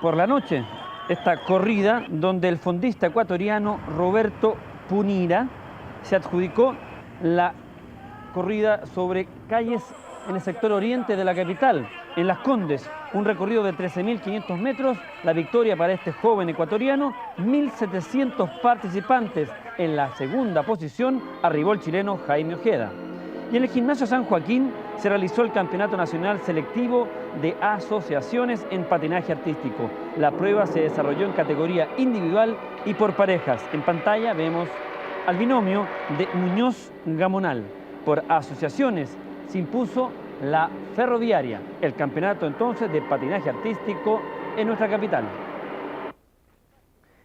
S1: por la noche, esta corrida donde el fondista ecuatoriano Roberto Punira se adjudicó la corrida sobre calles en el sector oriente de la capital, en Las Condes, un recorrido de 13.500 metros, la victoria para este joven ecuatoriano, 1.700 participantes. En la segunda posición arribó el chileno Jaime Ojeda. Y en el Gimnasio San Joaquín se realizó el Campeonato Nacional Selectivo de Asociaciones en Patinaje Artístico. La prueba se desarrolló en categoría individual y por parejas. En pantalla vemos al binomio de Muñoz Gamonal. Por asociaciones se impuso la Ferroviaria, el campeonato entonces de patinaje artístico en nuestra capital.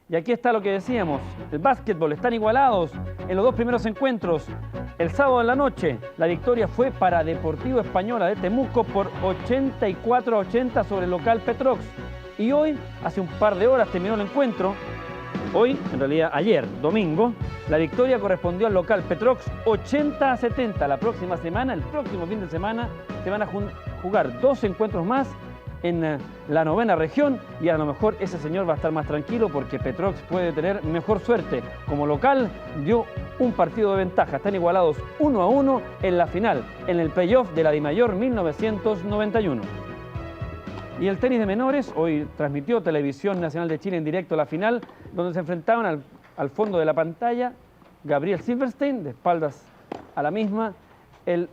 S1: Y aquí está lo que decíamos, el básquetbol, están igualados en los 2 primeros encuentros. El sábado en la noche, la victoria fue para Deportivo Española de Temuco por 84-80 sobre el local Petrox. Y hoy, hace un par de horas, terminó el encuentro. Hoy, en realidad ayer, domingo, la victoria correspondió al local Petrox 80-70. La próxima semana, el próximo fin de semana, se van a jugar 2 encuentros más en la 9ª región y a lo mejor ese señor va a estar más tranquilo porque Petrox puede tener mejor suerte. Como local dio un partido de ventaja, están igualados 1-1 en la final, en el playoff de la DIMAYOR 1991. Y el tenis de menores, hoy transmitió Televisión Nacional de Chile en directo la final, donde se enfrentaban al fondo de la pantalla Gabriel Silverstein, de espaldas a la misma, el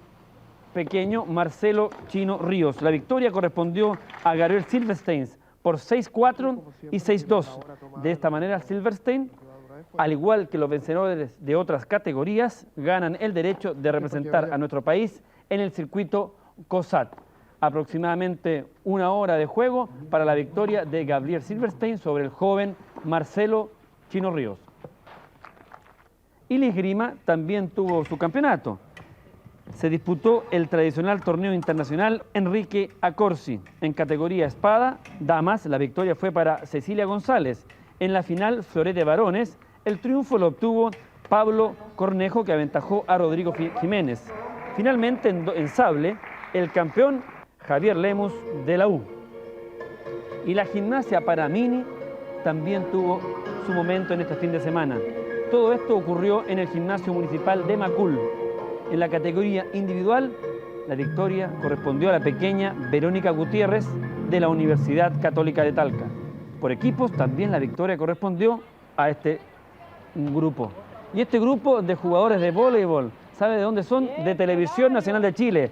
S1: pequeño Marcelo Chino Ríos. La victoria correspondió a Gabriel Silverstein por 6-4 y 6-2. De esta manera, Silverstein, al igual que los vencedores de otras categorías, ganan el derecho de representar a nuestro país en el circuito COSAT. Aproximadamente 1 hora de juego para la victoria de Gabriel Silverstein sobre el joven Marcelo Chino Ríos. Y la esgrima también tuvo su campeonato. Se disputó el tradicional torneo internacional Enrique Accorsi. En categoría espada, damas, la victoria fue para Cecilia González. En la final, florete varones, el triunfo lo obtuvo Pablo Cornejo, que aventajó a Rodrigo Jiménez. Finalmente, en sable, el campeón Javier Lemus de la U. Y la gimnasia para mini también tuvo su momento en este fin de semana. Todo esto ocurrió en el gimnasio municipal de Macul. En la categoría individual, la victoria correspondió a la pequeña Verónica Gutiérrez de la Universidad Católica de Talca. Por equipos, también la victoria correspondió a este grupo. Y este grupo de jugadores de voleibol, ¿sabe de dónde son? De Televisión Nacional de Chile,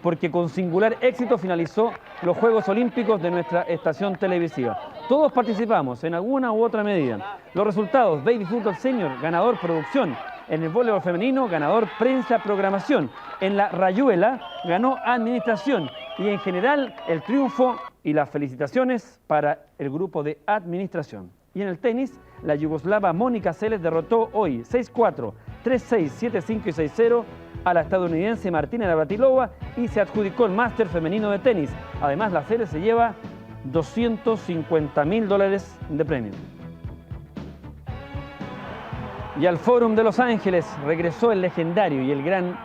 S1: porque con singular éxito finalizó los Juegos Olímpicos de nuestra estación televisiva. Todos participamos en alguna u otra medida. Los resultados: Baby Fútbol Senior, ganador producción. En el voleibol femenino, ganador prensa programación. En la rayuela, ganó administración. Y en general, el triunfo y las felicitaciones para el grupo de administración. Y en el tenis, la yugoslava Mónica Seles derrotó hoy 6-4, 3-6, 7-5 y 6-0 a la estadounidense Martina Navratilova y se adjudicó el máster femenino de tenis. Además, la Seles se lleva $250.000 de premio. Y al Fórum de Los Ángeles regresó el legendario y el gran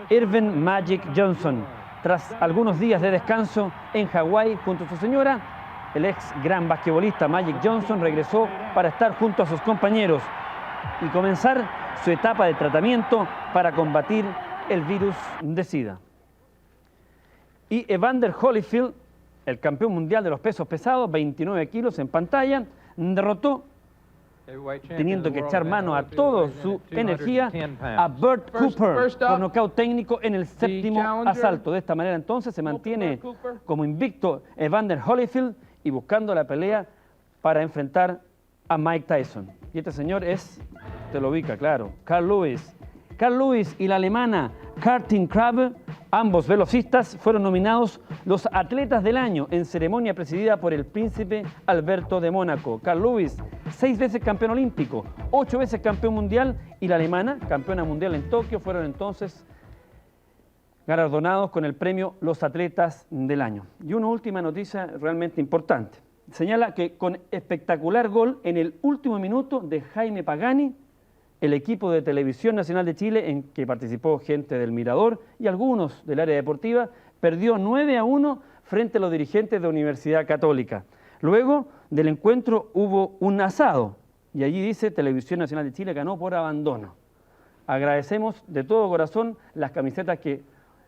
S1: Earvin Magic Johnson. Tras algunos días de descanso en Hawái junto a su señora, el ex gran basquetbolista Magic Johnson regresó para estar junto a sus compañeros. y comenzar su etapa de tratamiento para combatir el virus de SIDA. Y Evander Holyfield, el campeón mundial de los pesos pesados, 29 kilos en pantalla, derrotó, teniendo que echar mano a toda su energía, a Bert Cooper por nocaut técnico en el séptimo asalto. De esta manera entonces se mantiene como invicto Evander Holyfield y buscando la pelea para enfrentar a Mike Tyson. Y este señor es, te lo ubica, claro, Carl Lewis. Carl Lewis y la alemana Karin Krabbe, ambos velocistas, fueron nominados los atletas del año en ceremonia presidida por el príncipe Alberto de Mónaco. Carl Lewis, 6 veces campeón olímpico, 8 veces campeón mundial, y la alemana, campeona mundial en Tokio, fueron entonces galardonados con el premio Los Atletas del Año. Y una última noticia realmente importante. Señala que con espectacular gol en el último minuto de Jaime Pagani, el equipo de Televisión Nacional de Chile, en que participó gente del Mirador y algunos del área deportiva, perdió 9-1 frente a los dirigentes de Universidad Católica. Luego del encuentro hubo un asado y allí dice Televisión Nacional de Chile ganó por abandono. Agradecemos de todo corazón las camisetas que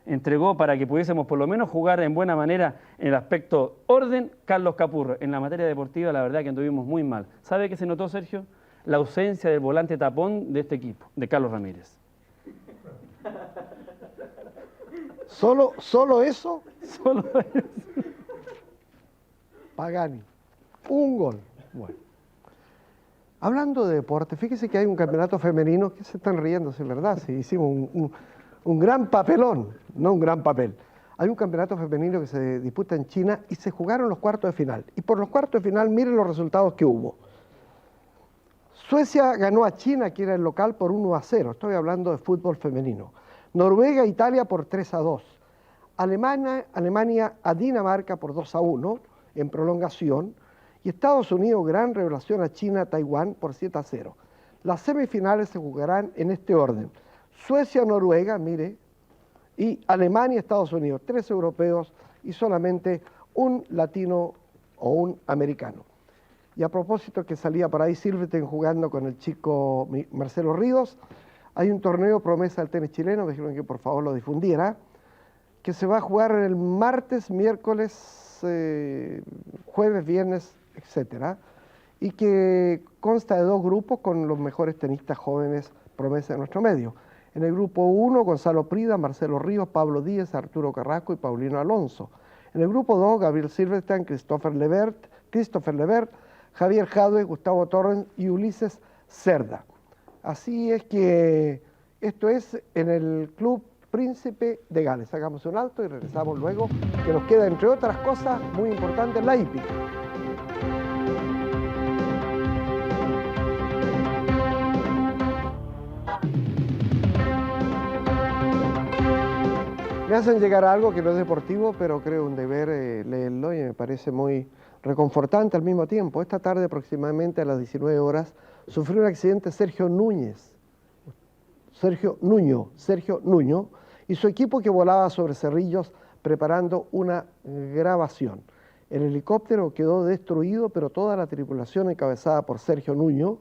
S1: entregó para que pudiésemos por lo menos jugar en buena manera en el aspecto orden Carlos Capurro. En la materia deportiva la verdad que anduvimos muy mal. ¿Sabe qué se notó, Sergio? La ausencia del volante tapón de este equipo, de Carlos Ramírez.
S2: ¿Solo eso?
S1: Solo eso.
S2: Pagani. Un gol. Bueno. Hablando de deporte, fíjese que hay un campeonato femenino, que se están riendo, es verdad, sí, hicimos un gran papelón, no un gran papel. Hay un campeonato femenino que se disputa en China y se jugaron los cuartos de final. Y por los cuartos de final, miren los resultados que hubo. Suecia ganó a China, que era el local, por 1-0. Estoy hablando de fútbol femenino. Noruega, Italia por 3-2. Alemania a Dinamarca por 2-1 en prolongación. Y Estados Unidos, gran revelación a China, Taiwán por 7-0. Las semifinales se jugarán en este orden. Suecia, Noruega, mire, y Alemania, Estados Unidos. 3 europeos y solamente un latino o un americano. Y a propósito que salía por ahí Silverton jugando con el chico Marcelo Ríos, hay un torneo promesa del tenis chileno, me dijeron que por favor lo difundiera, que se va a jugar el martes, miércoles, jueves, viernes, etcétera, y que consta de 2 grupos con los mejores tenistas jóvenes promesa de nuestro medio. En el grupo 1, Gonzalo Prida, Marcelo Ríos, Pablo Díaz, Arturo Carrasco y Paulino Alonso. En el grupo 2, Gabriel Silverstein, Christopher Levert, Javier Jadwe, Gustavo Torrens y Ulises Cerda. Así es que esto es en el Club Príncipe de Gales. Hagamos un alto y regresamos luego, que nos queda, entre otras cosas muy importantes, la hípica. Me hacen llegar a algo que no es deportivo, pero creo un deber leerlo y me parece muy reconfortante al mismo tiempo. Esta tarde, aproximadamente a las 19 horas, sufrió un accidente Sergio Nuño y su equipo que volaba sobre Cerrillos preparando una grabación. El helicóptero quedó destruido, pero toda la tripulación encabezada por Sergio Nuño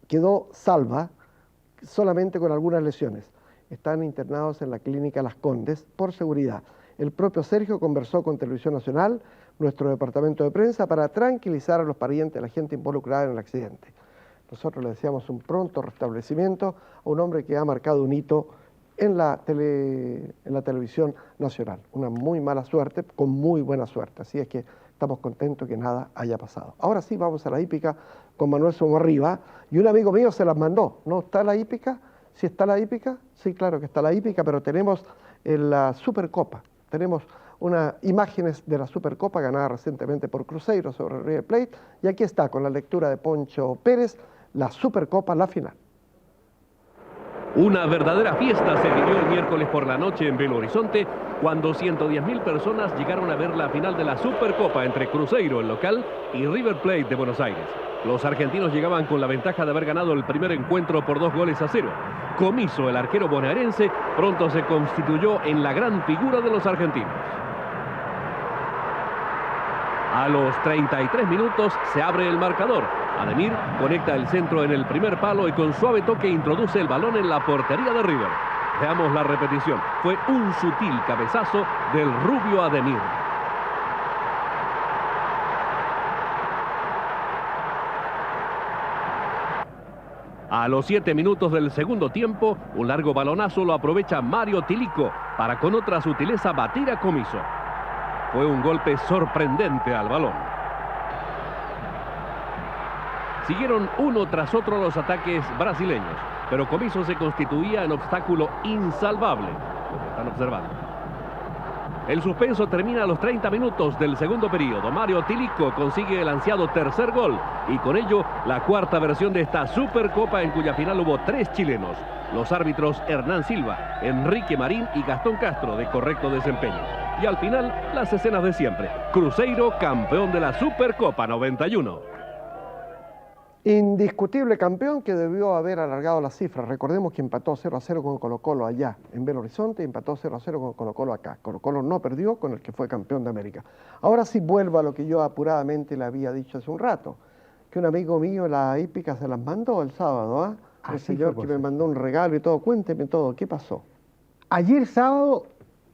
S2: quedó salva, solamente con algunas lesiones. Están internados en la clínica Las Condes por seguridad. El propio Sergio conversó con Televisión Nacional, nuestro departamento de prensa, para tranquilizar a los parientes de la gente involucrada en el accidente. Nosotros le deseamos un pronto restablecimiento a un hombre que ha marcado un hito en la televisión nacional. Una muy mala suerte con muy buena suerte. Así es que estamos contentos que nada haya pasado. Ahora sí, vamos a la hípica con Manuel Somarriba. Y un amigo mío se las mandó. ¿No está la hípica? ¿Sí está la hípica? Sí, claro que está la hípica, pero tenemos la Supercopa. Tenemos unas imágenes de la Supercopa ganada recientemente por Cruzeiro sobre River Plate. Y aquí está, con la lectura de Poncho Pérez, la Supercopa, la final.
S4: Una verdadera fiesta se vivió el miércoles por la noche en Belo Horizonte, cuando 110.000 personas llegaron a ver la final de la Supercopa entre Cruzeiro, el local, y River Plate de Buenos Aires. Los argentinos llegaban con la ventaja de haber ganado el primer encuentro por 2-0. Comiso, el arquero bonaerense, pronto se constituyó en la gran figura de los argentinos. A los 33 minutos se abre el marcador. Ademir conecta el centro en el primer palo y con suave toque introduce el balón en la portería de River. Veamos la repetición. Fue un sutil cabezazo del rubio Ademir. A los 7 minutos del segundo tiempo, un largo balonazo lo aprovecha Mario Tilico para con otra sutileza batir a Comiso. Fue un golpe sorprendente al balón. Siguieron uno tras otro los ataques brasileños, pero Comiso se constituía en obstáculo insalvable. Lo están observando. El suspenso termina a los 30 minutos del segundo periodo. Mario Tilico consigue el ansiado tercer gol y con ello la cuarta versión de esta Supercopa en cuya final hubo 3 chilenos. Los árbitros Hernán Silva, Enrique Marín y Gastón Castro de correcto desempeño. Y al final, las escenas de siempre. Cruzeiro, campeón de la Supercopa 91.
S2: Indiscutible campeón que debió haber alargado las cifras. Recordemos que empató 0-0 con Colo-Colo allá en Belo Horizonte y empató 0-0 con Colo-Colo acá. Colo-Colo no perdió con el que fue campeón de América. Ahora sí vuelvo a lo que yo apuradamente le había dicho hace un rato, que un amigo mío la hípica se las mandó el sábado, ¿ah? El señor que me mandó un regalo y todo. Cuénteme todo, ¿qué pasó?
S3: Ayer sábado,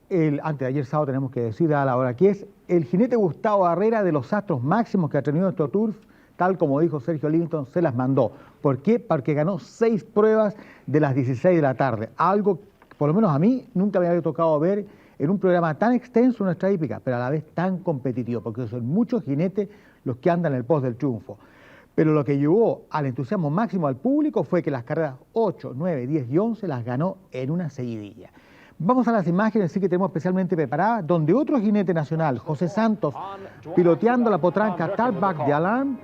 S3: antes de ayer sábado tenemos que decir a la hora que es el jinete Gustavo Barrera de los astros máximos que ha tenido nuestro Turf, tal como dijo Sergio Livington, se las mandó. ¿Por qué? Porque ganó 6 pruebas de las 16 de la tarde. Algo que por lo menos a mí nunca me había tocado ver en un programa tan extenso en nuestra hípica, pero a la vez tan competitivo, porque son muchos jinetes los que andan en el post del triunfo. Pero lo que llevó al entusiasmo máximo al público fue que las carreras 8, 9, 10 y 11 las ganó en una seguidilla. Vamos a las imágenes sí que tenemos especialmente preparadas, donde otro jinete nacional, José Santos, piloteando la potranca Talkback de Alarm,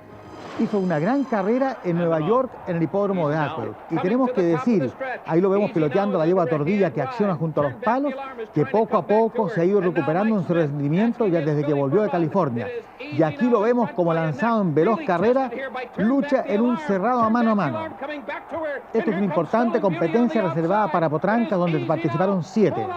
S3: hizo una gran carrera en Nueva York en el hipódromo de Aqueduct. Y tenemos que decir, ahí lo vemos piloteando la yegua Tordilla que acciona junto a los palos, que poco a poco se ha ido recuperando en su rendimiento ya desde que volvió de California. Y aquí lo vemos como lanzado en veloz carrera, lucha en un cerrado a mano. Esto es una importante competencia reservada para potrancas donde participaron 7.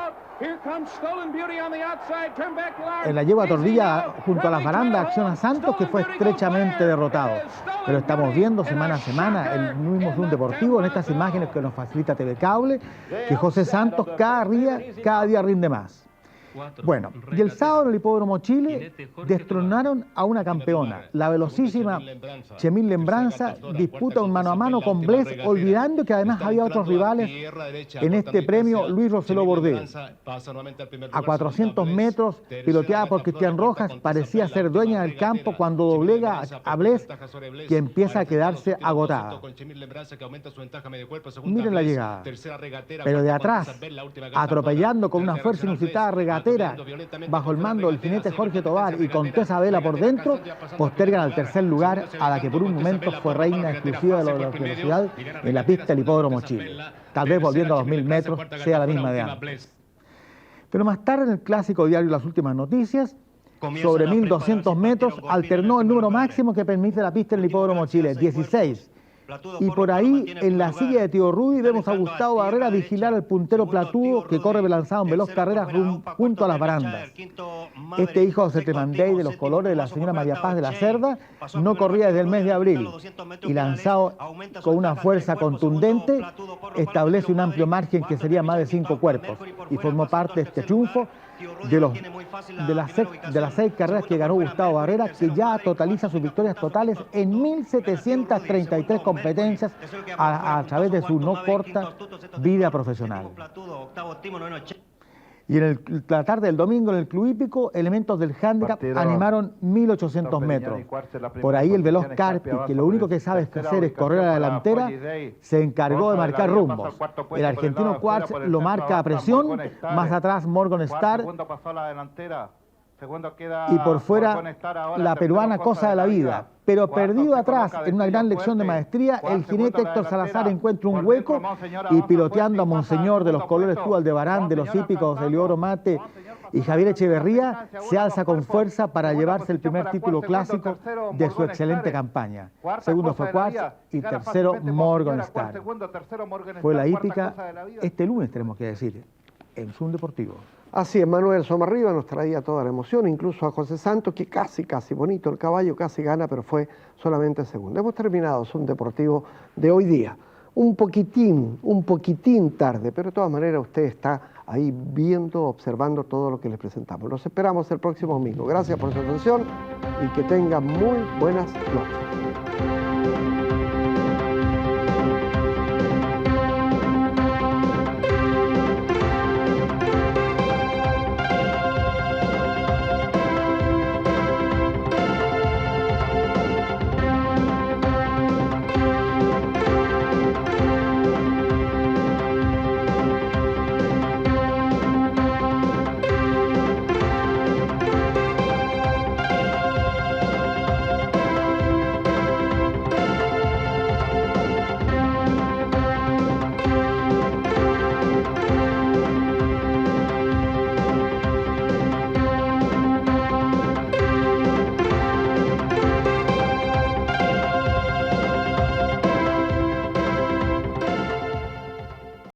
S3: En la yegua Tordilla junto a las barandas acciona Santos, que fue estrechamente derrotado. Pero estamos viendo semana a semana el mismo Zoom Deportivo en estas imágenes que nos facilita TV Cable, que José Santos cada día rinde más. Bueno, y el sábado en el Hipódromo Chile destronaron a una campeona. La velocísima Chemil Lembranza disputa un mano a mano con Bless, olvidando que además había otros rivales en este premio. Luis Roseló Bordé, a 400 metros, piloteada por Cristian Rojas, parecía ser dueña del campo cuando doblega a Bless, que empieza a quedarse agotada. Miren la llegada, pero de atrás, atropellando con una fuerza inusitada regatera, bajo el mando del jinete Jorge Tobar y con Tessa Vela por dentro, postergan al tercer lugar a la que por un momento fue reina exclusiva de la velocidad en la pista del Hipódromo Chile. Tal vez volviendo a 2000 metros sea la misma de antes. Pero más tarde en el clásico diario Las Últimas Noticias, sobre 1200 metros, alternó el número máximo que permite la pista en el Hipódromo Chile, 16. Y por ahí, en la silla de Tío Rudy, vemos a Gustavo Barrera vigilar al puntero Platudo que corre lanzado en veloz carrera junto a las barandas. Este hijo de Setemandey de los colores de la señora María Paz de la Cerda no corría desde el mes de abril y lanzado con una fuerza contundente establece un amplio margen que sería más de 5 cuerpos y formó parte de este triunfo de las 6 carreras que ganó Gustavo Barrera, que ya totaliza sus victorias totales en 1.733 competencias a través de su no corta vida profesional. Y en la tarde del domingo en el Club Hípico, elementos del handicap animaron 1.800 metros. Por ahí el veloz Carpi, que lo único que sabe hacer es correr a la delantera, se encargó de marcar rumbos. El argentino Quartz lo marca a presión, más atrás Morgan Star, y por fuera la peruana Cosa de la Vida. Pero perdido atrás, en una gran lección de maestría, el jinete Héctor Salazar encuentra un hueco y piloteando a Monseñor de los colores Tú Aldebarán, de los hípicos Eliodoro Mate y Javier Echeverría, se alza con fuerza para llevarse el primer título clásico de su excelente campaña. Segundo fue Quartz y tercero Morgan Star. Fue la hípica este lunes, tenemos que decir, en Zoom Deportivo.
S2: Así es, Manuel Somarriba nos traía toda la emoción, incluso a José Santos, que casi bonito, el caballo casi gana, pero fue solamente segundo. Hemos terminado Zoom Deportivo de hoy día. Un poquitín tarde, pero de todas maneras usted está ahí viendo, observando todo lo que les presentamos. Los esperamos el próximo domingo. Gracias por su atención y que tengan muy buenas noches.